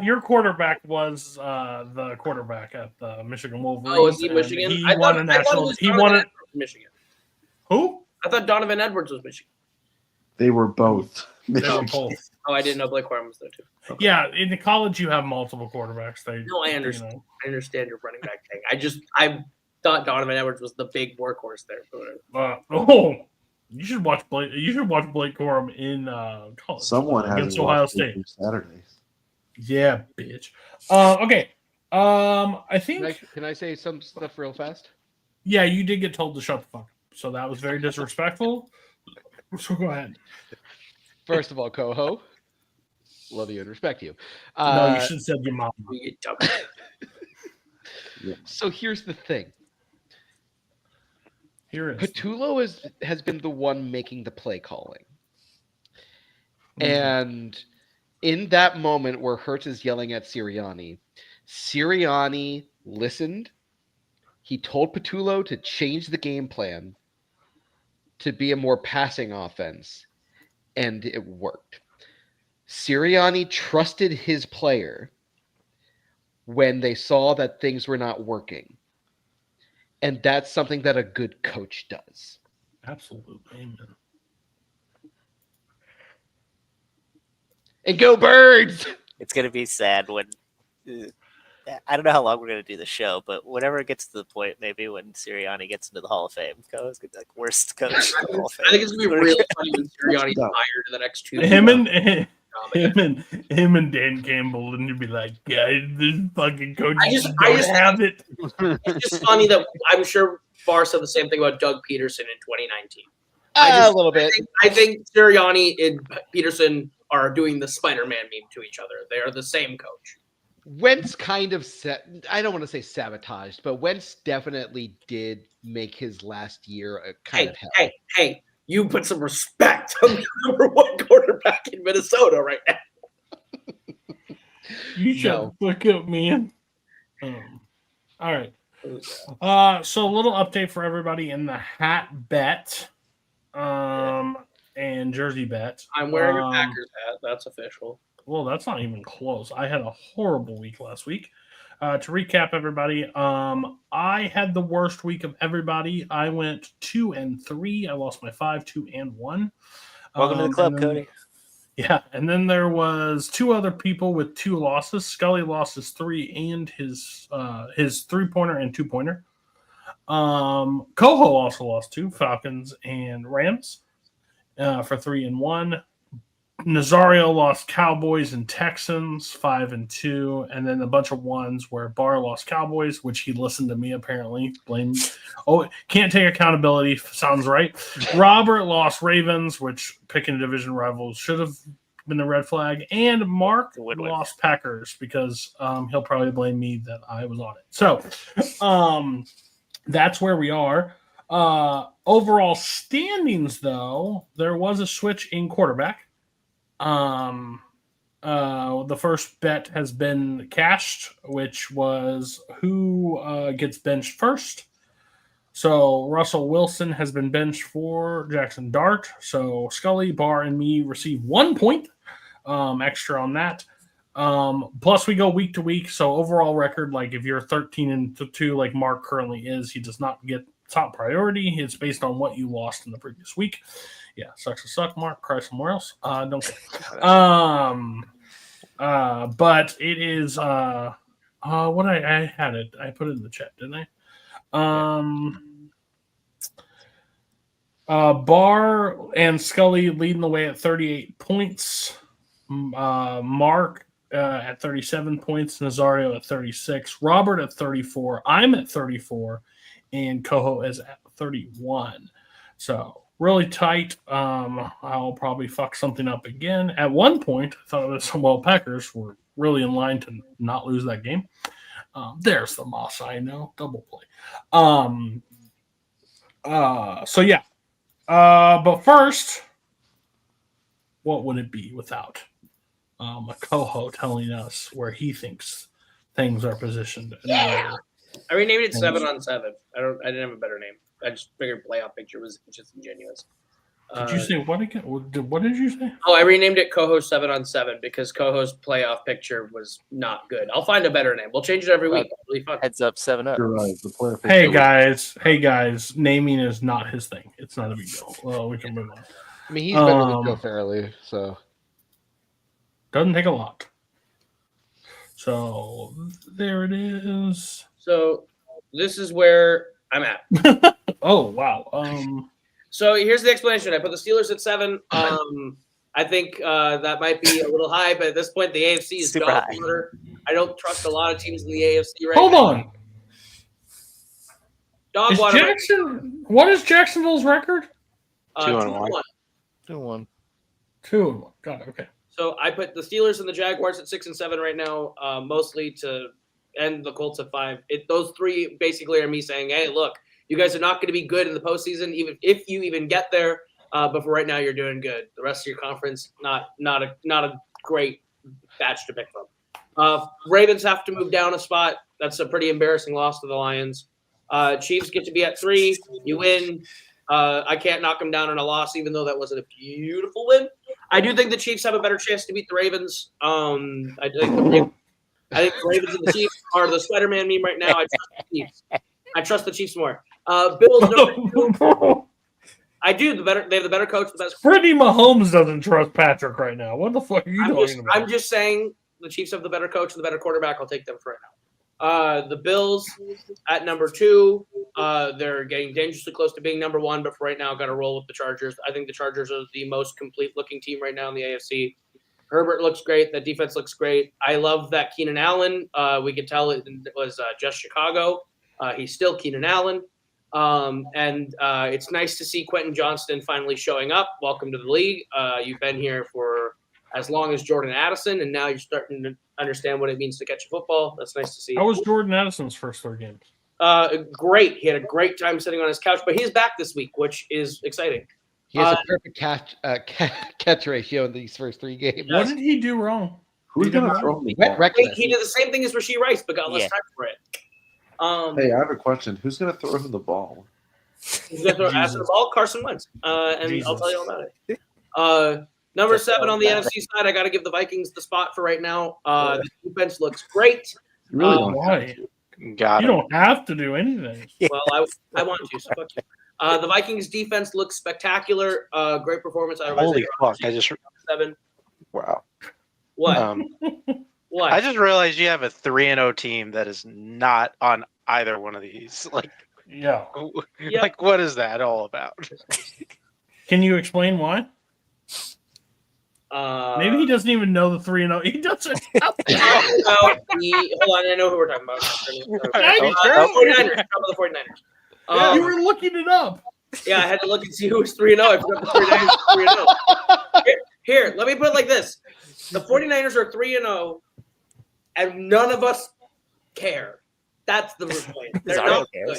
Your quarterback was the quarterback at the Michigan Wolverines. Oh, is he Michigan? He won a national. He won it. Michigan. Who? I thought Donovan Edwards was Michigan. They were both. No, both. Oh, I didn't know Blake Corum was there too. Okay. Yeah, in the college you have multiple quarterbacks. No, I understand. I understand your running back thing. I thought Donovan Edwards was the big workhorse there. You should watch Blake. You should watch Blake Corum in college. Someone against has Ohio State Saturdays. Yeah, bitch. Okay. I think. Can I say some stuff real fast? Yeah, you did get told to shut the fuck up, so that was very disrespectful. So go ahead. First of all, Coho, love you and respect you. No, you should have said your mom. So here's the thing. Here is Petulo has been the one making the play calling. And in that moment where Hurts is yelling at Sirianni listened. He told Petulo to change the game plan to be a more passing offense, and it worked. Sirianni trusted his player when they saw that things were not working. And that's something that a good coach does. Absolutely. Amen. And go Birds! It's going to be sad when... I don't know how long we're going to do the show, but whenever it gets to the point, maybe when Sirianni gets into the Hall of Fame, it's going to be like worst coach in the Hall of Fame. I think it's going to be real funny when Sirianni's hired in the next 2 years. Him and Dan Campbell, and you'd be like, guys, this fucking coach I just have it. It's just funny that I'm sure Barr said the same thing about Doug Peterson in 2019. A little bit. I think Sirianni and Peterson are doing the Spider-Man meme to each other. They are the same coach. Wentz kind of I don't want to say sabotaged, but Wentz definitely did make his last year a kind of hell. Hey, you put some respect on the number 1 quarterback in Minnesota right now. You shut the fuck up, man. All right. So a little update for everybody in the hat bet and jersey bet. I'm wearing a Packers hat. That's official. Well, that's not even close. I had a horrible week last week. To recap, everybody, I had the worst week of everybody. I went 2-3. I lost my 5, 2, and 1. Welcome to the club, Cody. Yeah, and then there was 2 other people with 2 losses. Scully lost his 3 and his 3-pointer and 2-pointer. Coho also lost 2, Falcons and Rams, for 3 and 1. Nazario lost Cowboys and Texans 5 and 2, and then a bunch of ones where Barr lost Cowboys, which he listened to me apparently. Can't take accountability. Sounds right. Robert lost Ravens, which picking division rivals should have been the red flag, and Mark lost Packers because he'll probably blame me that I was on it. So that's where we are. Overall standings, though, there was a switch in quarterback. The first bet has been cashed, which was who gets benched first. So Russell Wilson has been benched for Jackson Dart. So Scully, Barr, and me receive 1 point extra on that. Plus we go week to week. So overall record, like if you're 13-2, like Mark currently is, he does not get top priority. It's based on what you lost in the previous week. Yeah, sucks to suck, Mark. Cry somewhere else. Don't care. But it is what I had it. I put it in the chat, didn't I? Barr and Scully leading the way at 38 points. Mark at 37 points. Nazario at 36. Robert at 34. I'm at 34. And Coho is at 31. So really tight. I'll probably fuck something up again. At one point, I thought it was Packers were really in line to not lose that game. There's the Moss I know. Double play. So yeah. But first, what would it be without a Coho telling us where he thinks things are positioned? Yeah. I renamed it 7 on 7. I didn't have a better name. I just figured playoff picture was just ingenuous. Did you say what again? What did you say? Oh, I renamed it Coho 7 on 7 because Coho's playoff picture was not good. I'll find a better name. We'll change it every week. It's really fun. Heads up, 7-up. You're right. The player Hey guys, naming is not his thing. It's not a big deal. Well, we can move on. I mean, he's better than Joe Farrelly, so doesn't take a lot. So there it is. So this is where I'm at. Oh wow. So here's the explanation. I put the Steelers at 7. I think that might be a little high, but at this point, the AFC is Super dog high. water. I don't trust a lot of teams in the AFC right Hold now. on. Dog Is water. what is Jacksonville's record? 2-1. 2-1. 2-1. Got it. Okay. So I put the Steelers and the Jaguars at 6 and 7 right now, mostly to end the Colts at 5. Those three basically are me saying, hey, look, you guys are not going to be good in the postseason, even if you even get there. But for right now, you're doing good. The rest of your conference, not a great batch to pick from. Ravens have to move down a spot. That's a pretty embarrassing loss to the Lions. Chiefs get to be at 3. You win. I can't knock them down on a loss, even though that wasn't a beautiful win. I do think the Chiefs have a better chance to beat the Ravens. I think the Ravens and the Chiefs are the Spider-Man meme right now. I trust the Chiefs. I trust the Chiefs more. Bills, no. I do. They have the better coach, the best. Freddie Mahomes doesn't trust Patrick right now. What the fuck are you talking about? I'm just saying the Chiefs have the better coach and the better quarterback. I'll take them for right now. The Bills at number 2. They're getting dangerously close to being number 1, but for right now, got to roll with the Chargers. I think the Chargers are the most complete-looking team right now in the AFC. Herbert looks great. That defense looks great. I love that Keenan Allen. We could tell it was just Chicago. He's still Keenan Allen. And it's nice to see Quentin Johnston finally showing up. Welcome to the league. You've been here for as long as Jordan Addison, and now you're starting to understand what it means to catch a football. That's nice to see. How was Jordan Addison's first 3 games? Great. He had a great time sitting on his couch, but he's back this week, which is exciting. He has a perfect catch ratio in these first 3 games. What did he do wrong? Who's going to throw me? He did the same thing as Rashee Rice, but got less time for it. Hey, I have a question. Who's going to throw him the ball? Who's going to throw after the ball? Carson Wentz. And I'll tell you all about it. Number 7 on the NFC side, I got to give the Vikings the spot for right now. The defense looks great. You really don't why? have to. You don't have to do anything. Well, I want to, so fuck you. The Vikings defense looks spectacular. Great performance out of Holy Isaiah. fuck! 7. Wow. What? What? I just realized you have a 3-0 team that is not on either one of these. Like, Yeah. like what is that all about? Can you explain why? Maybe he doesn't even know the 3-0. He doesn't. Hold on, I know who we're talking about. 49ers. Top of the 49ers. You were looking it up. Yeah, I had to look and see who was 3-0. I forgot the 49ers 3-0. Here, let me put it like this. The 49ers are 3-0, and none of us care. That's the point. They're not good.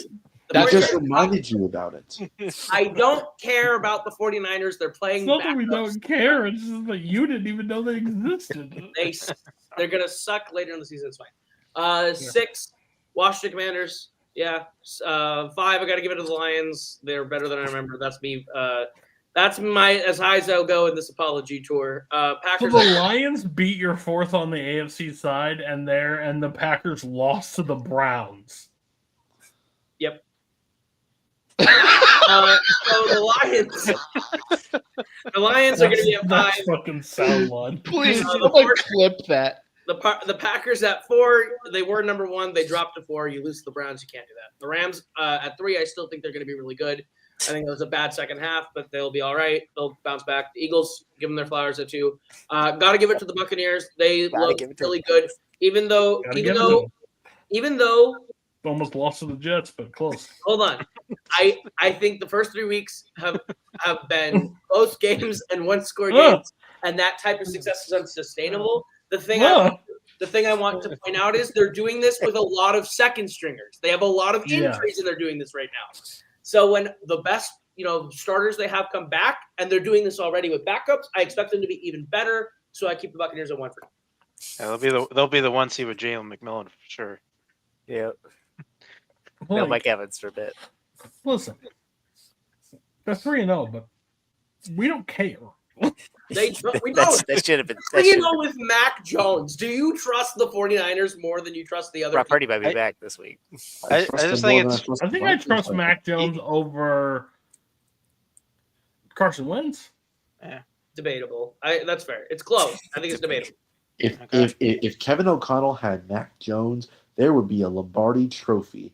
That just reminded you about it. I don't care about the 49ers. They're playing It's not that we backups. don't care. It's just that you didn't even know they existed. They're going to suck later in the season. It's fine. 6, Washington Commanders. Yeah. 5, I got to give it to the Lions. They're better than I remember. That's me. That's my as high as I'll go in this apology tour. Packers. So the Lions beat your 4th on the AFC side, and the Packers lost to the Browns. Yep. So the Lions are going to be at 5. That's fucking sound one. Please, someone clip that. The Packers at 4, they were number 1. They dropped to 4. You lose to the Browns, you can't do that. The Rams at 3, I still think they're going to be really good. I think it was a bad second half, but they'll be all right. They'll bounce back. The Eagles, give them their flowers at 2. Got to give it to the Buccaneers. They look really good, even though almost lost to the Jets, but close. Hold on. I think the first 3 weeks have been close games and 1-score games, and that type of success is unsustainable. The thing I want to point out is they're doing this with a lot of second stringers. They have a lot of injuries, and they're doing this right now. So when the best starters they have come back, and they're doing this already with backups, I expect them to be even better. So I keep the Buccaneers at 1 for now. Yeah, they'll be the 1 seed with Jalen McMillan for sure. Yeah. No Mike Evans for a bit. Listen, they're 3-0, but we don't care. We know that should have been. 3-0 with Mac Jones. Do you trust the 49ers more than you trust the other? Brock Purdy might be back this week. I just think it's. I think I trust Mac Jones over Carson Wentz. Yeah, debatable. That's fair. It's close. I think it's debatable. If Kevin O'Connell had Mac Jones, there would be a Lombardi Trophy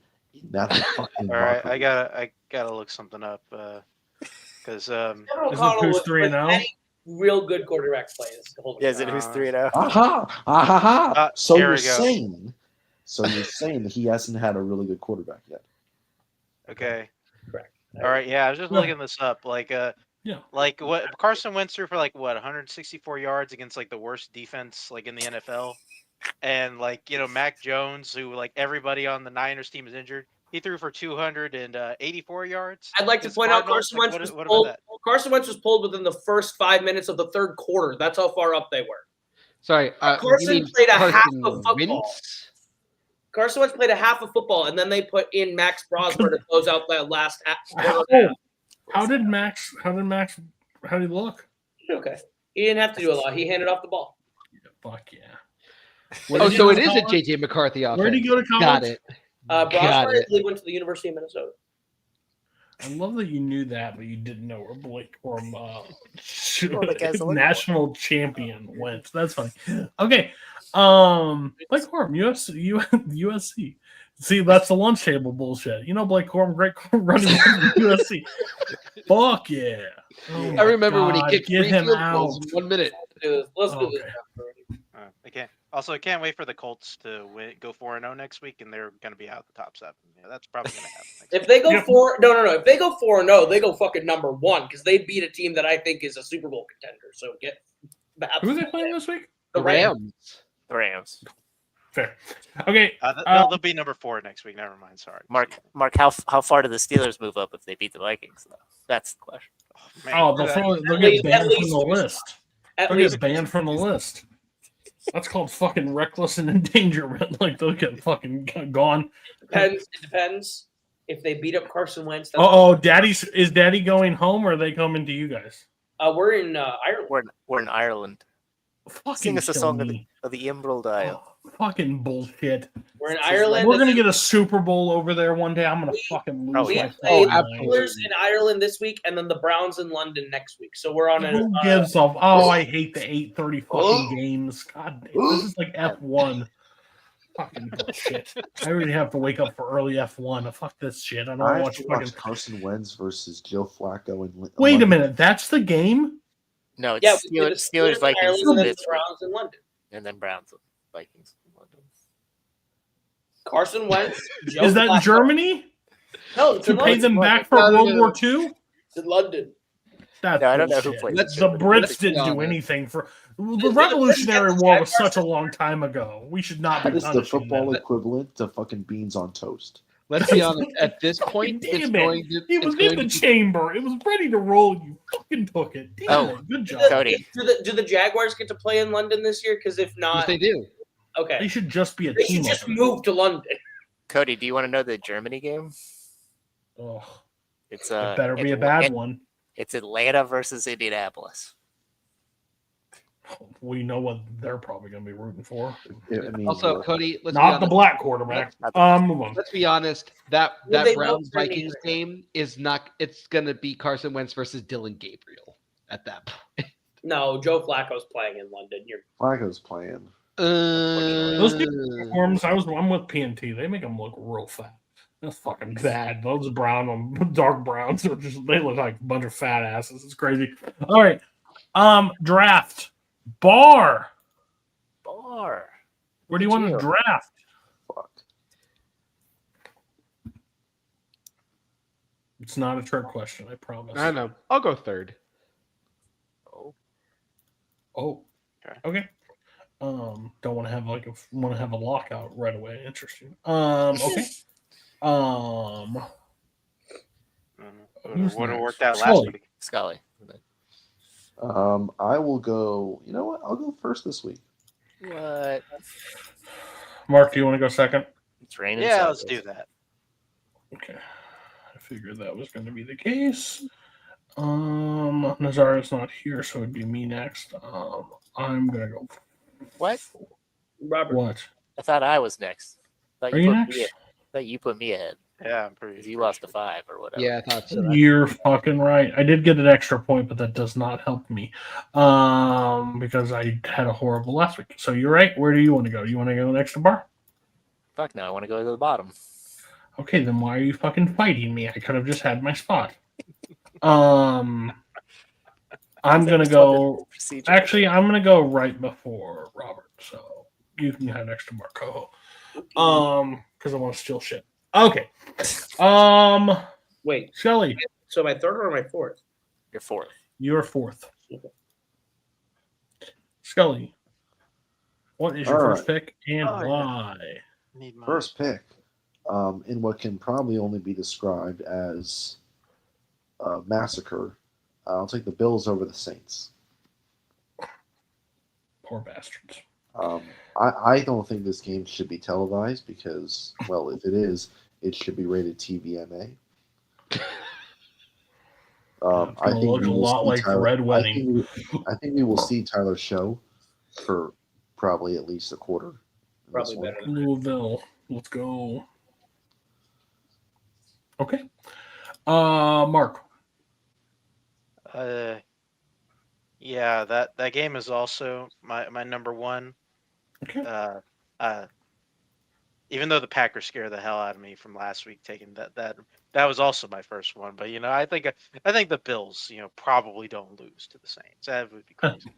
Not a fucking All right, mockery. I gotta look something up because Kevin Is it O'Connell who's with 3-0? any real good quarterback plays. Yeah, is it who's 3-0? Aha! So here you're we go. saying that he hasn't had a really good quarterback yet. Okay. Correct. All right. Yeah, I was just Yeah. looking this up. Like Yeah. like what Carson Wentz threw for 164 yards against like the worst defense like in the NFL, and Mac Jones, who like everybody on the Niners team is injured, he threw for 284 yards. I'd like to against point out Cardinals. Carson Wentz What was about pulled. that? Carson Wentz was pulled within the first 5 minutes of the third quarter. That's how far up they were. Sorry, Carson you mean played a half Carson of football. Wentz? Carson Wentz played a half of football, and then they put in Max Brosmer to close out that last half. How did he look? Okay. He didn't have to do a lot. He handed off the ball. Fuck yeah. Oh, so it is a JJ McCarthy offense. Where did he go to college? Got it. Got Brosmer it. went to the University of Minnesota. I love that you knew that, but you didn't know where Blake or the guy's looking national champion went. That's funny. Okay. Blake Corum, USC. See, that's the lunch table bullshit. Blake Corum, great running back from USC. Fuck yeah. Oh I remember when he God, kicked get 3 him field out. goals in 1 minute. Let's do this. Okay. I can't wait for the Colts to go 4-0 next week, and they're going to be out of the top 7. Yeah, that's probably going to happen. If they go if they go 4-0, they go fucking number 1 because they beat a team that I think is a Super Bowl contender. So get Who are they playing this week? the Rams. The Rams. Fair. Okay. They'll be number 4 next week. Never mind. Sorry. Mark, how far do the Steelers move up if they beat the Vikings? Though? That's the question. They'll get banned from the list. At They'll least get banned from the list. That's called fucking reckless and endangerment. Like they'll get fucking gone. It depends. If they beat up Carson Wentz, is Daddy going home or are they coming to you guys? we're in Ireland. We're in Ireland. Fucking Sing us a song of the Emerald Isle. Fucking bullshit. We're in Ireland. We're gonna get a Super Bowl over there one day. I'm gonna fucking lose We my play fucking the mind. Steelers in Ireland this week, and then the Browns in London next week. So we're on Who gives off? Oh, I hate the 8:30 fucking games. God damn, this is like F1. Fucking bullshit. I already have to wake up for early F1. Fuck this shit. I don't I want to watch fucking. Carson Wentz versus Joe Flacco. Wait a minute. That's the game? No, it's we do the Steelers, Vikings, in Ireland, and then this the Browns in London. and then Browns, Vikings, London. Carson Wentz. Joe Is that Flacco. Germany? No, it's To in pay London. them back for World War II? It's in London. That's No, I don't know who bullshit. plays Let's- The Brits let's be didn't do honest. anything for the Revolutionary War was such a long time ago. We should not be That is the punishing football them. equivalent to fucking beans on toast. Let's be honest. At this point, Damn it's it. going to. It was it's in going the to be- chamber. It was ready to roll. You fucking took it. Damn Oh. it. Good job. Cody. Do the Jaguars get to play in London this year? Because if Yes, not, they do. They okay, should just be a they team. should just up there. move to London. Cody, do you want to know the Germany game? Oh, It's it better be a bad one. It's Atlanta versus Indianapolis. We know what they're probably going to be rooting for. I mean, Also, Cody, let's be Not the honest. black quarterback. Move on. Let's be honest. That Well, they Browns don't Vikings either. game is not. It's going to be Carson Wentz versus Dylan Gabriel at that point. No, Joe Flacco's playing in London. Flacco's playing. Those uniforms, I'm with PNT. They make them look real fat. That's fucking bad. Those dark browns are they look like a bunch of fat asses. It's crazy. All right. Draft. Bar. Where do you want to draft? Fuck. It's not a trick question, I promise. I know. I'll go third. Oh. Okay. Don't want to have a lockout right away. Interesting. Okay. Who's Would have next? worked out last Scully. week. Scully. I will go. You know what? I'll go first this week. What? Mark, do you want to go second? It's raining. Yeah, let's Saturdays. do that. Okay. I figured that was going to be the case. Nazar's not here, so it'd be me next. I'm going to go. What? Robert. What? I thought I was next. Are you next? Thought you put me ahead. Yeah, I'm pretty. Because you lost to 5 or whatever. Yeah, I thought so. You're fucking right. I did get an extra point, but that does not help me because I had a horrible last week. So you're right. Where do you want to go? You want to go next to Bar? Fuck no, I want to go to the bottom. Okay, then why are you fucking fighting me? I could have just had my spot. I'm gonna go. Actually, I'm gonna go right before Robert, so you can have next to Marco. Because I want to steal shit. Okay. Wait, Shelly, so my third or my fourth? You're fourth. you're fourth. Okay. Scully, what is your All first pick and Oh, yeah. why? Need mine. First pick, in what can probably only be described as a massacre, I'll take the Bills over the Saints. Poor bastards. I don't think this game should be televised because, well, if it is, it should be rated TVMA. It's I gonna think look we a will lot see like Tyler, Red Wedding. I think we will see Tyler Show for probably at least a quarter. in this Probably one. better. Louisville. Let's go. Okay. Mark. Yeah, that game is also my number one. Okay. Even though the Packers scared the hell out of me from last week, taking that was also my first one. But I think the Bills, probably don't lose to the Saints. That would be crazy.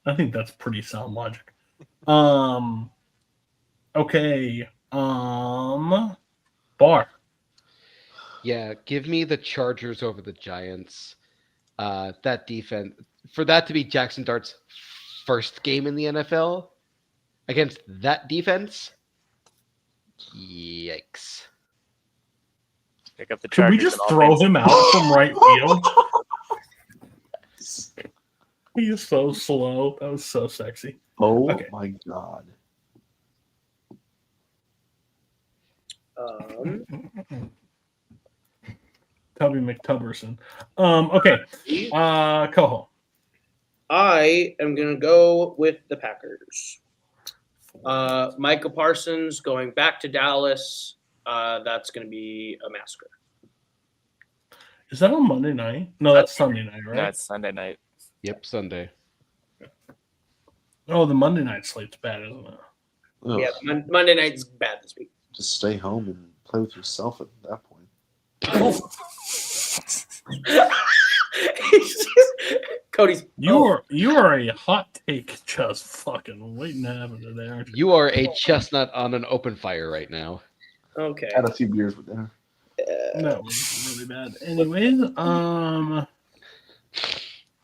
I think that's pretty sound logic. Okay. Bar. Yeah, give me the Chargers over the Giants. That defense, for that to be Jackson Dart's first game in the NFL against that defense, yikes. Pick up the Could Chargers. we just and throw offense. him out from right field? He is so slow. That was so sexy. Oh Okay. my god! Tubby McTubberson. Okay. Coho. I am going to go with the Packers. Micah Parsons going back to Dallas. That's going to be a massacre. Is that on Monday night? No, that's Sunday night, right? No, it's Sunday night. Yep, Sunday. Oh, the Monday night slate's bad, isn't it? Ugh, Yeah, Monday night's bad this week. just stay home and play with yourself at that point. Cody's. You are a hot take just fucking waiting to happen today, aren't you? You are a chestnut on an open fire right now. Okay. Had a few beers with dinner. That was really bad. Anyways, not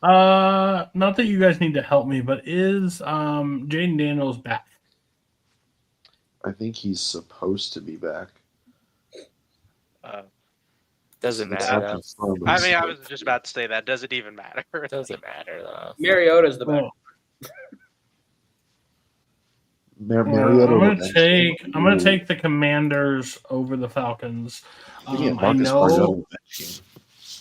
that you guys need to help me, but is Jaden Daniels back? I think he's supposed to be back. Doesn't It's matter. not Though. confirmed, but I he's mean, I supposed was to just be. about to say that. Does it even matter? It doesn't matter though. Mariota's the back. Well, Mariota. I'm gonna take the Commanders over the Falcons. Yeah, I Marcus Mariota know. was that game.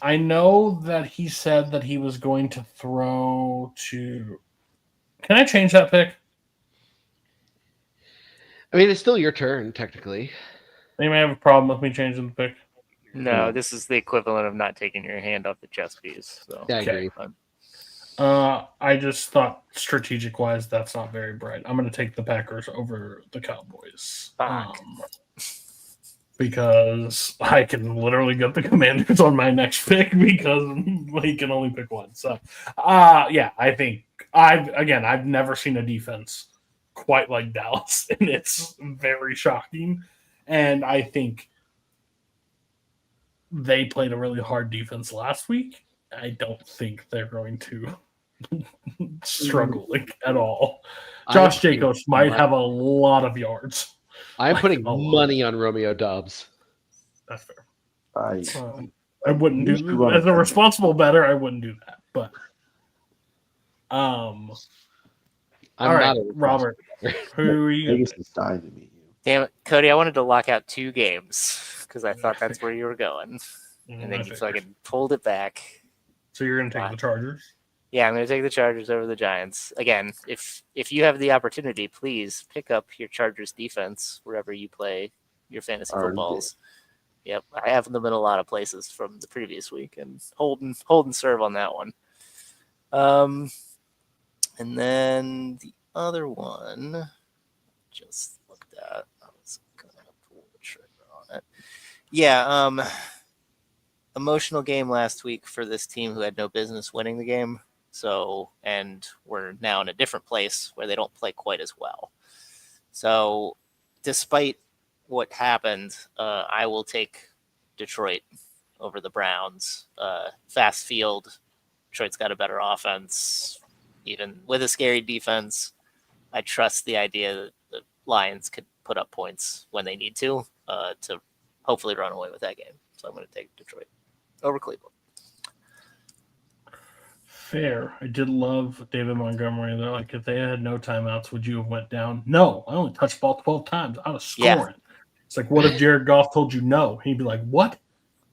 I know that he said that he was going to throw to. Can I change that pick? I mean, it's still your turn, technically. Anybody have a problem with me changing the pick? No, this is the equivalent of not taking your hand off the chess piece. So Yeah, I Okay. agree. I just thought strategic wise, that's not very bright. I'm going to take the Packers over the Cowboys. Fuck. Because I can literally get the Commanders on my next pick because he can only pick one. So, yeah, I think I've never seen a defense quite like Dallas, and it's very shocking. And I think they played a really hard defense last week. I don't think they're going to struggle at all. Josh Jacobs might have a lot of yards. I'm putting a lot. money on Romeo Dobbs. That's fair. I I wouldn't used to do run as a a- responsible bettor. I wouldn't do that, but I'm all right, not a Robert, who are you? Vegas is dying to meet you. damn it, Cody, I wanted to lock out 2 games because I thought that's where you were going, and then you fucking pulled it back. So you're going to take the Chargers? Yeah, I'm going to take the Chargers over the Giants. Again, if you have the opportunity, please pick up your Chargers defense wherever you play your fantasy Already footballs. Yep, I have them in a lot of places from the previous week, and hold and serve on that one. And then the other one, just looked at. I was going to pull the trigger on it. Yeah. Emotional game last week for this team who had no business winning the game. So, and we're now in a different place where they don't play quite as well. So, despite what happened, I will take Detroit over the Browns. Fast field. Detroit's got a better offense, even with a scary defense. I trust the idea that the Lions could put up points when they need to hopefully run away with that game. So I'm going to take Detroit over Cleveland. Fair. I did love David Montgomery. They're like, if they had no timeouts, would you have went down? No, I only touched the ball 12 times. I was scoring. It's like, what if Jared Goff told you no? He'd be like, what?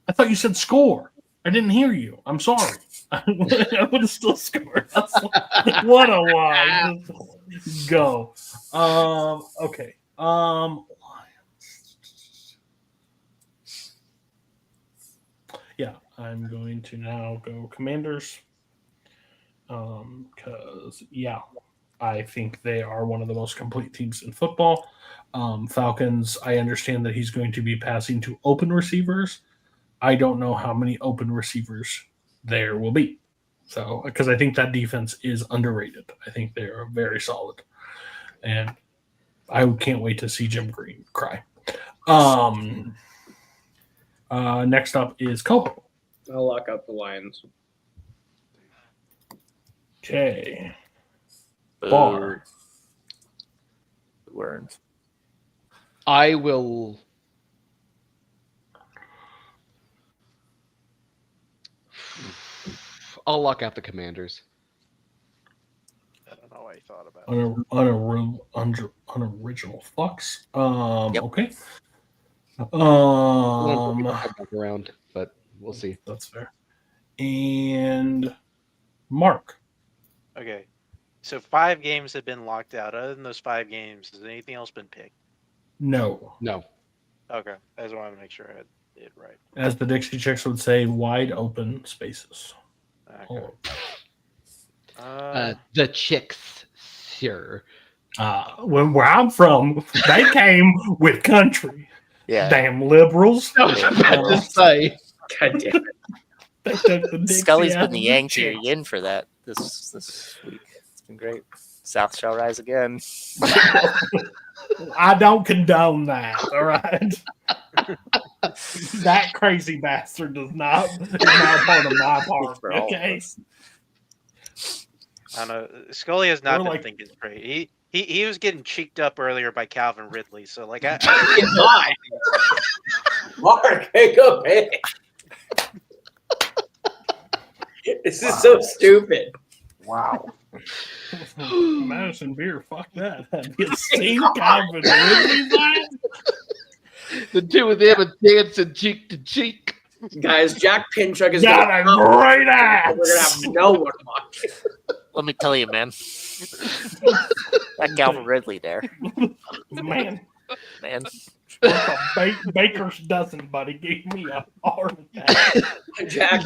I thought you said score. I didn't hear you. I'm sorry. I would have still scored. What a lie. Go. Okay. Yeah, I'm going to now go Commanders. Because, I think they are one of the most complete teams in football. Falcons, I understand that he's going to be passing to open receivers. I don't know how many open receivers there will be. So, because I think that defense is underrated. I think they are very solid. And I can't wait to see Jim Green cry. Next up is Coho. I'll lock up the Lions. Okay. Bar. Words. I will. I'll lock out the Commanders. I don't know why you thought about it. Unoriginal fucks. Yep. Okay. Come back around, but we'll see. That's fair. And Mark. Okay. So 5 games have been locked out. Other than those 5 games, has anything else been picked? No. Okay. I just wanted to make sure I had it right. As the Dixie Chicks would say, wide open spaces. Okay. The chicks, sir. Where I'm from, they came with country. Yeah. Damn liberals. I was about to say. God damn it. Scully's been yanked in for that this week. It's been great. South shall rise again. I don't condone that, all right? That crazy bastard is not part of my part, okay? I don't know. Scully has not We're been like- thinking straight. He was getting cheeked up earlier by Calvin Ridley. So like Mark, pick up it. This is so stupid. Wow. Madison Beer, fuck that. Have you seen Calvin Ridley that? The two of them are dancing cheek to cheek. Guys, Jack Pinchuk is Got a great ass. We're gonna have no one watching. Let me tell you, man. That Calvin Ridley there. Man, Man. Baker's dozen, buddy, gave me a heart attack. Jack,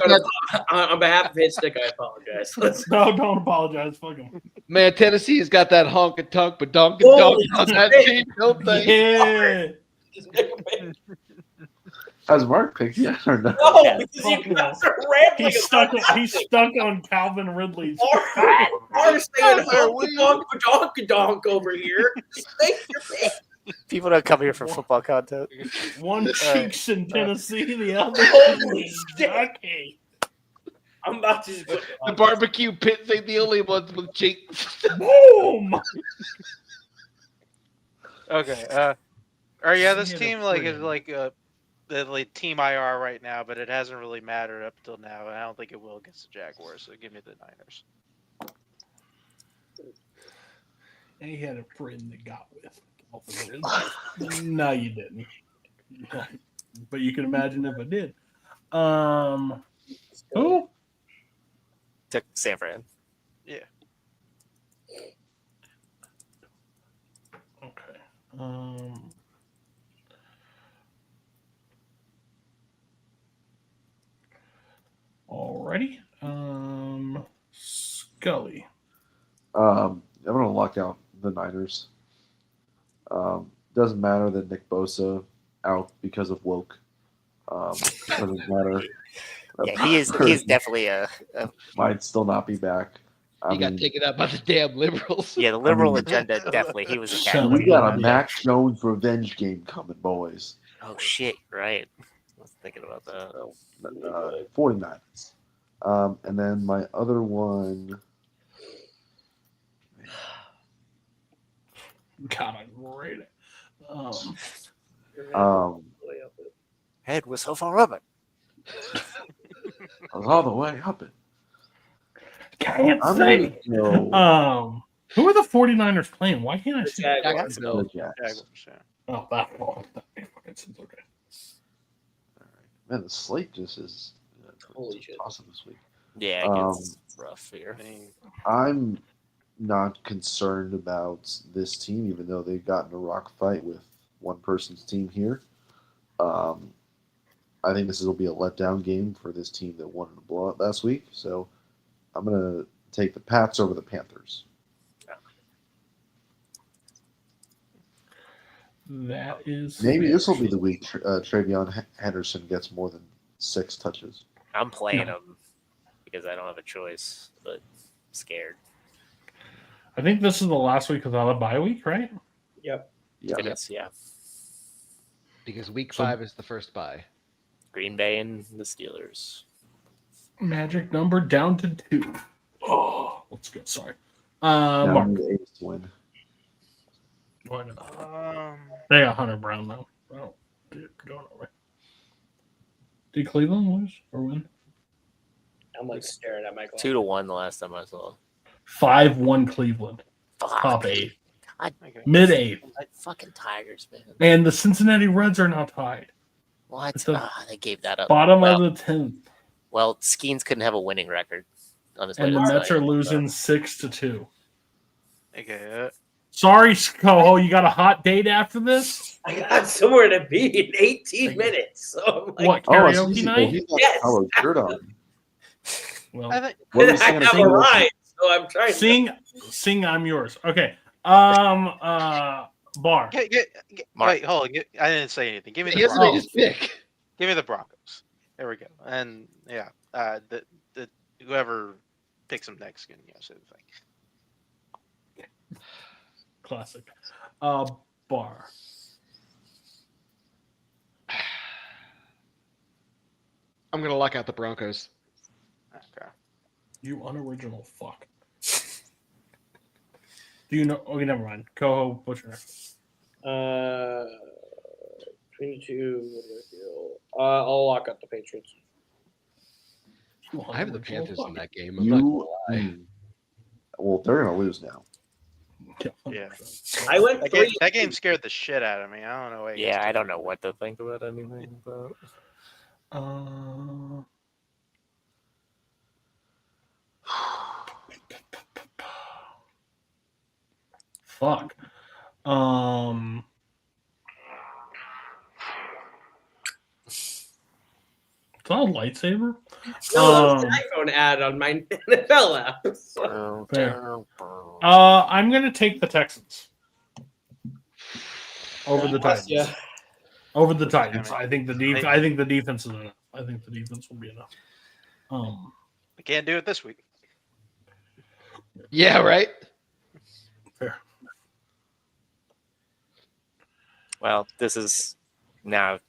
on behalf of Hit Stick, I apologize. No, don't apologize. Fuck him. Man, Tennessee's got that honk and tonk, but donk and donk on that team, don't they? Yeah. Has Mark picked yet or no? No, because you guys are rambling. He's stuck on Calvin Ridley's. Are saying donk over here. Just make your pick. People don't come here for football content. One cheek's in Tennessee, the other Holy is Kentucky. I'm about to just The barbecue pits ain't the only ones with cheeks. Boom! Okay. This Yeah, team the is like the team IR right now, but it hasn't really mattered up till now, and I don't think it will against the Jaguars. So give me the Niners. And he had a friend that got with. No, you didn't. But you can imagine if I did. Who? Took San Fran. Yeah. Okay. Alrighty. Scully. I'm going to lock out the Niners. Doesn't matter that Nick Bosa out because of woke. Doesn't matter. Yeah, he is. He's definitely a Might still not be back. He got taken out by the damn liberals. Yeah, the liberal agenda definitely. He was a So catalyst. we got a Mac Jones revenge game coming, boys. Oh shit! Right. I was thinking about that. 49ers. And then my other one. God, I'm great. Head was so far up it. I was all the way up it. Can't I'm say. gonna go Who are the 49ers playing? Why can't I see? Jacksonville. the Jags. Oh, that one. That makes fucking sense. Okay. Man, the slate just is Holy shit. awesome this week. Yeah, it gets rough here. I'm not concerned about this team, even though they've gotten a rock fight with one person's team here. I think this will be a letdown game for this team that won in a blowout last week. So I'm going to take the Pats over the Panthers. That is Maybe this will be the week Travion Henderson gets more than 6 touches. I'm playing him because I don't have a choice, but I'm scared. I think this is the last week without a bye week, right? Yep. It is, yeah. Because week 5 is the first bye. Green Bay and the Steelers. Magic number down to 2. Oh, let's go. Sorry. Now Mark. the A's to win. Why not? They got Hunter Brown though. Oh, dude, going away. Did Cleveland lose or win? I'm like staring at Michael. 2-1 the last time I saw. 5-1 Cleveland. Fuck. Top 8. God, Mid 8. fucking Tigers, man. And the Cincinnati Reds are now tied. What? The They gave that up. Bottom well, of the 10th. Well, Skeens couldn't have a winning record on his way And to the the Mets are title, losing so. 6-2. Okay. Sorry, Coho, you got a hot date after this? I got somewhere to be in 18 minutes. So I'm like, What, Oh, it's karaoke easy. night? He's got Yes. a colored shirt on. Well, I think What are I you singing? have a ride, so I'm trying sing I'm yours. Okay. Bar. wait, hold on. I didn't say anything. Give me He the hasn't made Broncos. his pick. Give me the Broncos. There we go. And yeah, the whoever picks them next can say the thing. Classic. Bar. I'm going to lock out the Broncos. Okay. You unoriginal fuck. Do you know? Okay, never mind. Coho, what's your next? 22. What do I feel? I'll lock up the Patriots. You I have the unoriginal Panthers fuck. in that game. I'm not going to lie. Well, they're going to lose now. Yeah. 100%. I went That game scared the shit out of me. I don't know what. Yeah, I don't know what to think about anything. But... Fuck. Is that a lightsaber? No, that was an iPhone ad on my NFL app. So. Fair. I'm gonna take the Texans over the Titans. Yeah. Over the Titans. I think the defense is enough. I think the defense will be enough. I can't do it this week. Yeah, right? Fair. Well, this is now.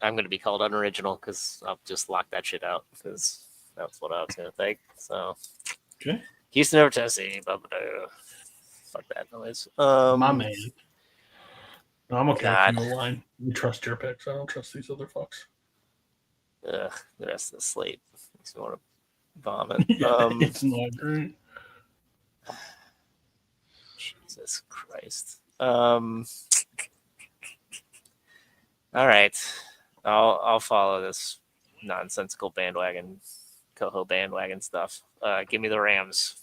I'm going to be called unoriginal because I'll just lock that shit out because that's what I was going to think. So, Okay. Houston over Tennessee. Blah, blah, blah. Fuck that noise. My man. No, I'm okay God. with the line. You trust your picks. I don't trust these other fucks. The rest of the slate makes me want to vomit. Yeah, it's not great. Jesus Christ. All right. I'll follow this nonsensical bandwagon, Coho bandwagon stuff. Give me the Rams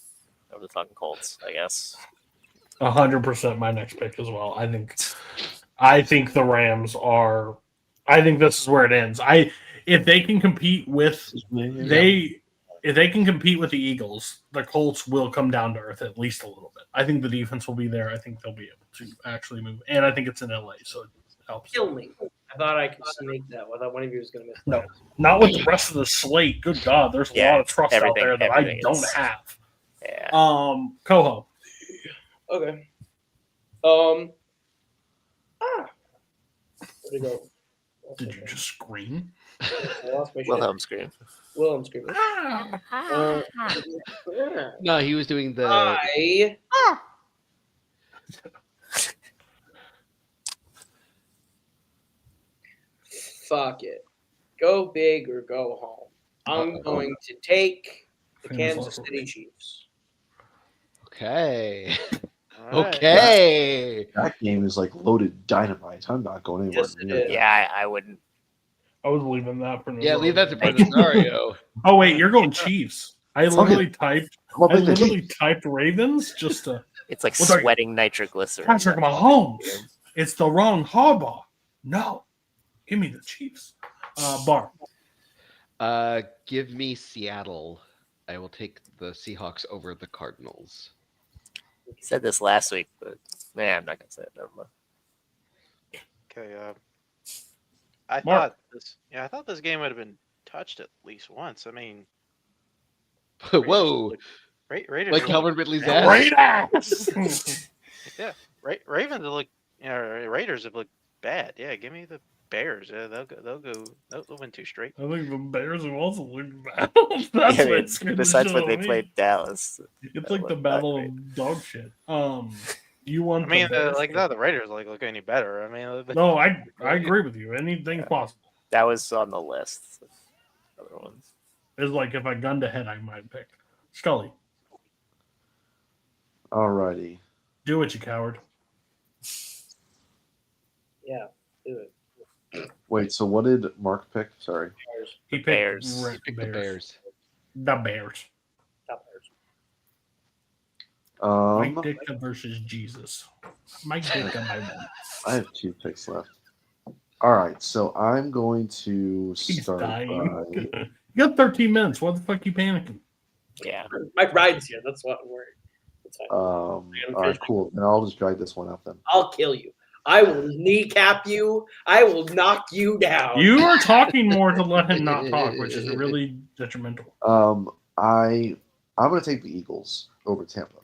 over the fucking Colts, I guess. 100% my next pick as well. I think the Rams are. I think this is where it ends. If they can compete with if they can compete with the Eagles, the Colts will come down to earth at least a little bit. I think the defense will be there. I think they'll be able to actually move, and I think it's in LA, so it helps. Kill me. thought I could sneak that. I thought one of you was going to miss No. that. Not with the rest of the slate. Good God, there's a lot of trust out there that I don't have. Yeah. Coho. Okay. Where'd it go? Did you just scream? I lost my shit. Wilhelm scream. Wilhelm screaming. No, he was doing the. Fuck it. Go big or go home. I'm going to take the Kansas City Chiefs. Okay. All right. Okay. That game is like loaded dynamite. I'm not going anywhere. Yes, it near is. that. Yeah, I wouldn't. I was leaving that for Yeah, leave that to Bernardo. Oh wait, you're going Chiefs. I literally typed Ravens just to. It's like What's our- sweating nitroglycerin. Patrick Mahomes. It's the wrong Harbaugh. No, give me the Chiefs. Bar. Give me Seattle. I will take the Seahawks over the Cardinals. Said this last week, but I'm not gonna say it. Never mind. Okay. I Mark. thought this game would have been touched at least once. I mean, Whoa! Raiders Like look- Calvin Ridley's Great ass. ass. Yeah, Ravens look. Raiders have looked bad. Yeah, give me the Bears. Yeah, they'll win 2 straight. I think the Bears have also looked bad. That's I mean, what's gonna besides when show they me. played Dallas. It's like the battle of dog shit. You want? I mean, the Bears like to- not the Raiders look any better. I mean, No, I agree with you. Anything possible. That was on the list. Other ones. It's like if I gunned ahead, I might pick Scully. Alrighty. Do it, you coward. Yeah, do it. Wait, so what did Mark pick? Sorry. He picked Bears. Pick the Bears. The Bears. Top Bears. Mike Um, Ditka versus Jesus. Mike Ditka by one. I have 2 picks left. All right, so I'm going to He's start dying. by. You got 13 minutes. What the fuck you panicking? Yeah. Mike Ryan's here. That's what I'm worried. That's fine. All right, cool. Then I'll just drag this one out then. I'll kill you. I will kneecap you. I will knock you down. You are talking more to let him not talk, which is really detrimental. I'm going to take the Eagles over Tampa.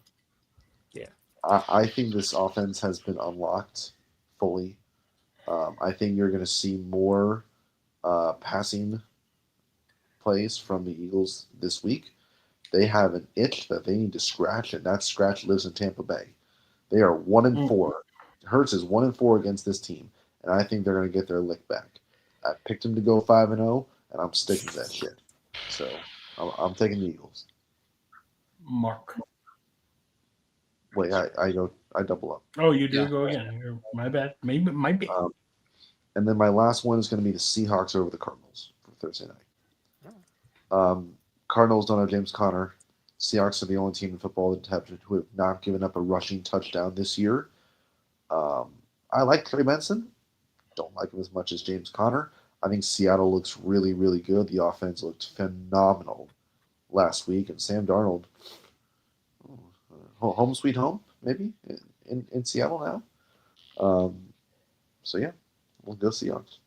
Yeah. I think this offense has been unlocked fully. I think you're going to see more passing plays from the Eagles this week. They have an itch that they need to scratch, and that scratch lives in Tampa Bay. They are 1-4. Hurts is 1-4 against this team, and I think they're going to get their lick back. I picked them to go 5-0, and I'm sticking to that shit. So I'm taking the Eagles. Mark. Wait, I double up. Oh, you do Yeah. go again. My bad. Maybe it might be. And then my last one is going to be the Seahawks over the Cardinals for Thursday night. Cardinals don't have James Conner. Seahawks are the only team in football who have not given up a rushing touchdown this year. I like Trey Benson. Don't like him as much as James Conner. I think Seattle looks really, really good. The offense looked phenomenal last week. And Sam Darnold, home sweet home, maybe, in Seattle now. So, yeah, we'll go Seahawks.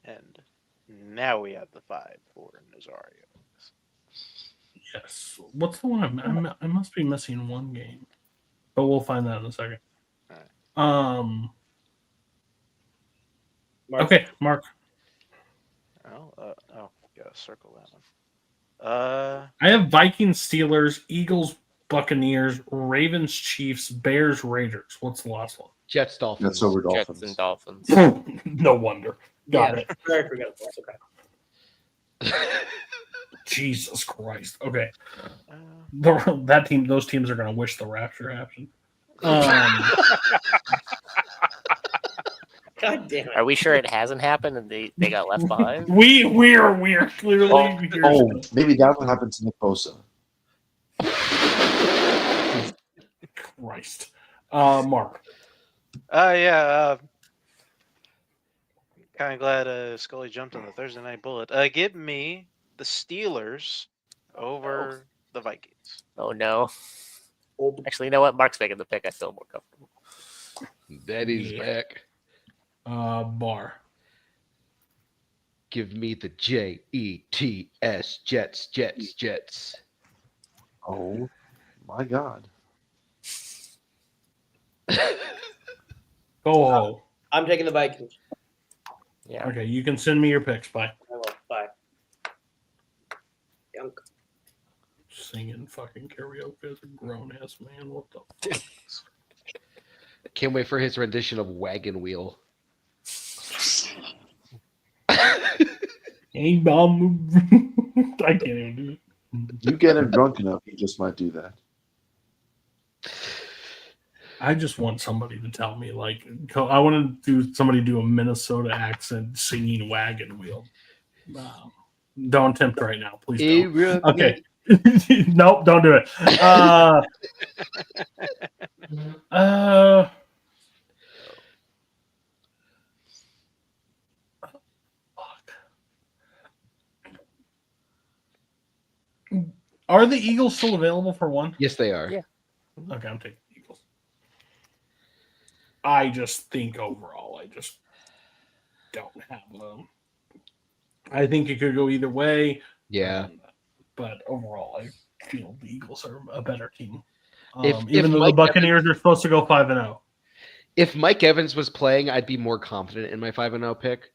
And now we have the 5 for Nazario. Yes. What's the one? I must be missing one game, but we'll find that in a second. Mark. Okay, Mark. Gotta circle that one. I have Vikings, Steelers, Eagles, Buccaneers, Ravens, Chiefs, Bears, Raiders. What's the last one? Jets, Dolphins. That's over Jets Dolphins. and Dolphins. No wonder. Got it. Very forgettable. Okay. Jesus Christ. Okay. Uh, Those teams are going to wish the rapture happened. God damn it. Are we sure it hasn't happened and they got left behind? We're clearly. Oh, maybe that one happened to Nick Bosa. Christ. Mark. Yeah. Kind of glad Scully jumped on the Thursday night bullet. Give me the Steelers over the Vikings. Oh no. Actually, you know what? Mark's making the pick. I feel more comfortable. Daddy's back. Bar. Give me the Jets, Jets. Oh my God. Go. I'm taking the Vikings. Yeah. Okay, you can send me your picks. Bye. I will. Bye. Yunk. Singing fucking karaoke as a grown ass man. What the fuck? Can't wait for his rendition of Wagon Wheel. Hey, Mom. I can't even do it. You get him drunk enough, he just might do that. I just want somebody to tell me, like, I want to do somebody do a Minnesota accent singing Wagon Wheel. Don't attempt right now, please. Don't. Okay. Nope, don't do it. Are the Eagles still available for one? Yes, they are. Yeah. Okay, I'm taking the Eagles. I just think overall, I just don't have them. I think it could go either way. Yeah. But overall, I feel the Eagles are a better team. If Even though the Mike Buccaneers are supposed to go 5-0. If Mike Evans was playing, I'd be more confident in my 5-0 pick,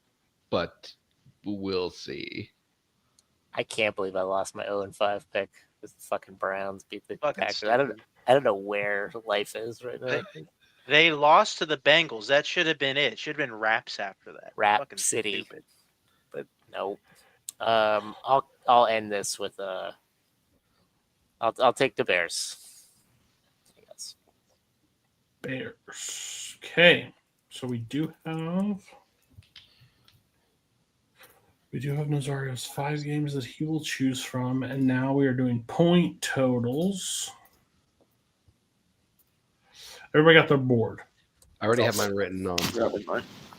but we'll see. I can't believe I lost my 0-5 pick. The fucking Browns beat the Fucking Packers. stupid. I don't know where life is right now. They lost to the Bengals. That should have been it. Should have been Raps after that. Rap Fucking City. stupid. But no. I'll end this with I'll take the Bears. I guess. Bears. Okay. So we do have Nazario's 5 games that he will choose from, and now we are doing point totals. Everybody got their board. I already have mine written on.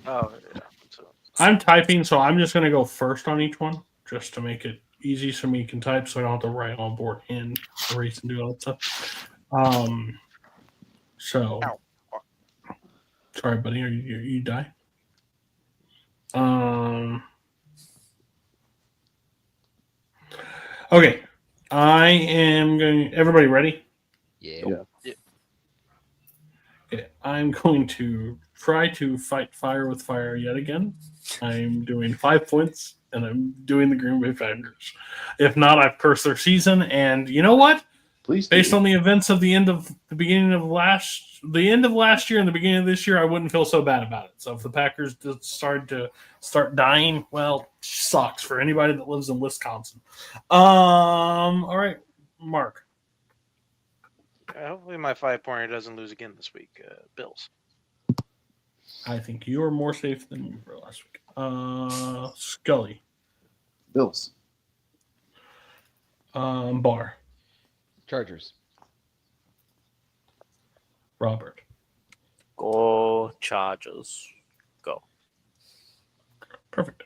Oh, yeah. I'm typing, so I'm just going to go first on each one, just to make it easy so me can type, so I don't have to write on board and erase and do all that stuff. So, sorry, buddy, you die? Okay, I am going. Everybody ready? Yeah. Okay, I'm going to try to fight fire with fire yet again. I'm doing 5 points, and I'm doing the Green Bay Packers. If not, I've cursed their season, and you know what? Please. Based on the events of the end of last year and the beginning of this year, I wouldn't feel so bad about it. So if the Packers just start dying, well, sucks for anybody that lives in Wisconsin. All right, Mark. Hopefully my 5-pointer doesn't lose again this week. Bills. I think you are more safe than you were last week. Scully. Bills. Bar. Chargers. Robert. Go Chargers. Go. Perfect.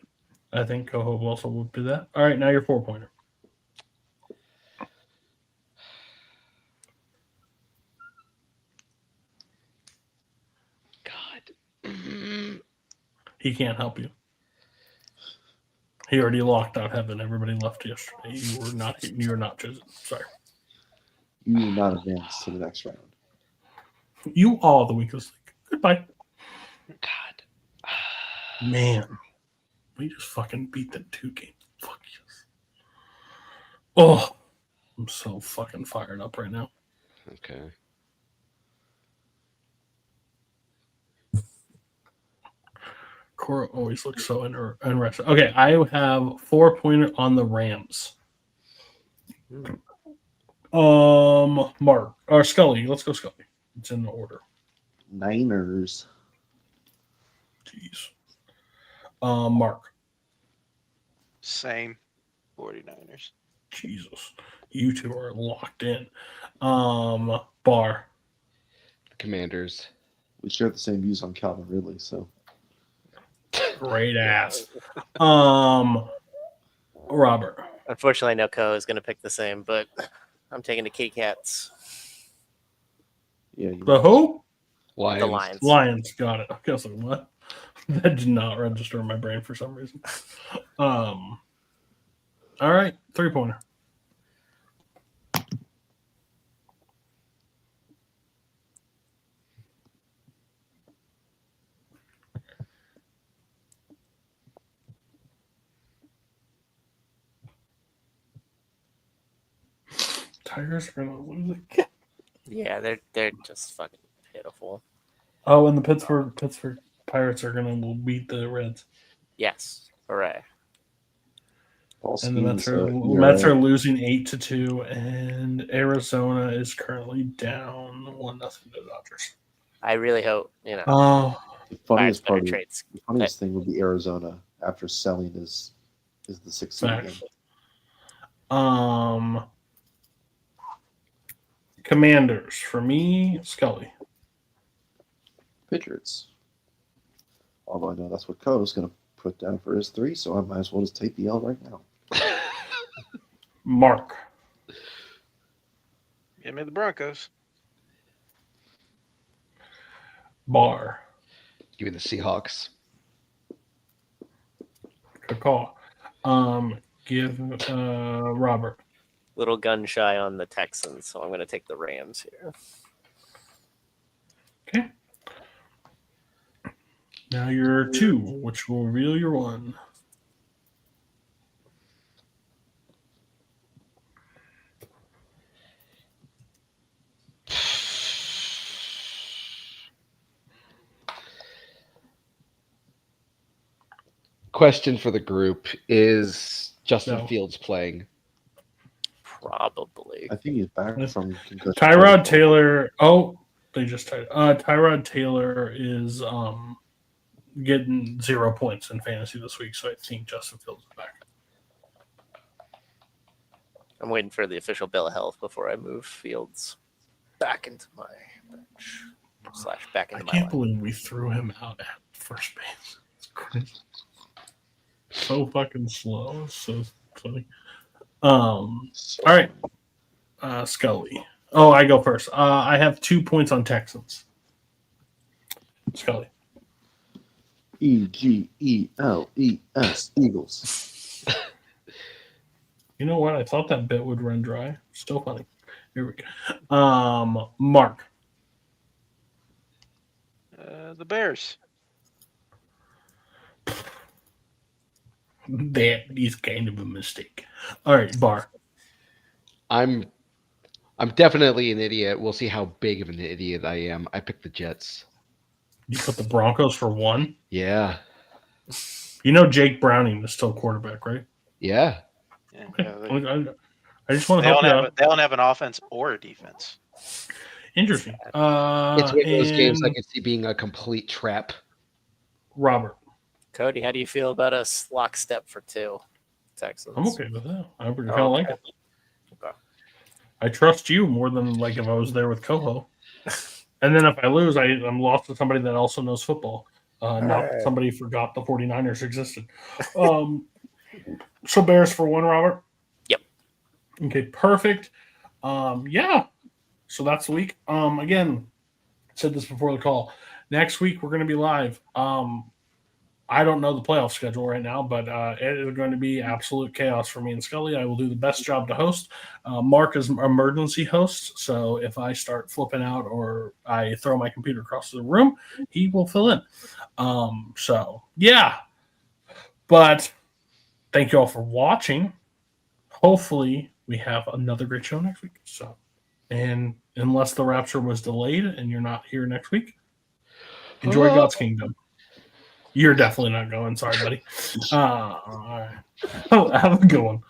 I think Coho also will do that. All right, now your 4-pointer. He can't help you. He already locked out heaven. Everybody left yesterday. You were not chosen. Sorry. You will not advance to the next round. You are the weakest link. Goodbye. God. Man. We just fucking beat them 2 games. Fuck yes. Oh. I'm so fucking fired up right now. Okay. Cora always looks so interesting. Okay, I have 4-pointer on the Rams. Mark or Scully. Let's go, Scully. It's in the order. Niners. Jeez. Mark. Same. 49ers. Jesus. You two are locked in. Bar. Commanders. We share the same views on Calvin Ridley, so. Great ass. Robert. Unfortunately, no Co is going to pick the same, but I'm taking the Kitty Cats. Yeah. The who? Lions. The Lions. Lions. Got it. I guess like, what? That did not register in my brain for some reason. All right, 3-pointer. Tigers are gonna lose again. Yeah, they're just fucking pitiful. Oh, and the Pittsburgh Pirates are gonna beat the Reds. Yes, hooray! And the Mets are losing 8-2, and Arizona is currently down 1-0 to the Dodgers. I really hope The funniest better part, trades. the funniest thing would be Arizona after selling is the 6th seed again. Commanders for me, Scully. Patriots. Although I know that's what Co's going to put down for his 3, so I might as well just take the L right now. Mark. Give me the Broncos. Bar. Give me the Seahawks. Good call. Give Robert. Little gun shy on the Texans, so I'm going to take the Rams here. Okay. Now you're 2, which will reveal your 1. Question for the group: is Justin Fields playing? Probably. I think he's back from concussion. Tyrod Taylor. Oh, they just tied. Tyrod Taylor is getting 0 points in fantasy this week, so I think Justin Fields is back. I'm waiting for the official bill of health before I move Fields back into my bench / back into my. I can't believe we threw him out at first base. It's crazy. So fucking slow. So funny. All right. Scully. Oh, I go first. I have 2 points on Texans. Scully. EGELES, Eagles. You know what? I thought that bit would run dry. Still funny. Here we go. Mark. The Bears. That is kind of a mistake. All right, Bar. I'm definitely an idiot. We'll see how big of an idiot I am. I picked the Jets. You put the Broncos for 1? Yeah. You know Jake Browning is still quarterback, right? Yeah. Okay. I just want to help you out. They don't have an offense or a defense. Interesting. It's one of those games I can see being a complete trap. Robert. Cody, how do you feel about us lockstep for 2 Texans? I'm okay with that. I kind of like it. Okay. I trust you more than like if I was there with Coho. And then if I lose, I'm lost to somebody that also knows football. Not somebody forgot the 49ers existed. So Bears for 1, Robert? Yep. Okay, perfect. Yeah. So that's the week. Again, I said this before the call. Next week we're going to be live. I don't know the playoff schedule right now, but it is going to be absolute chaos for me and Scully. I will do the best job to host. Mark is emergency host, so if I start flipping out or I throw my computer across the room, he will fill in. So, yeah. But thank you all for watching. Hopefully, we have another great show next week. So, and unless the rapture was delayed and you're not here next week, enjoy God's kingdom. You're definitely not going. Sorry, buddy. All right. Oh, have a good one.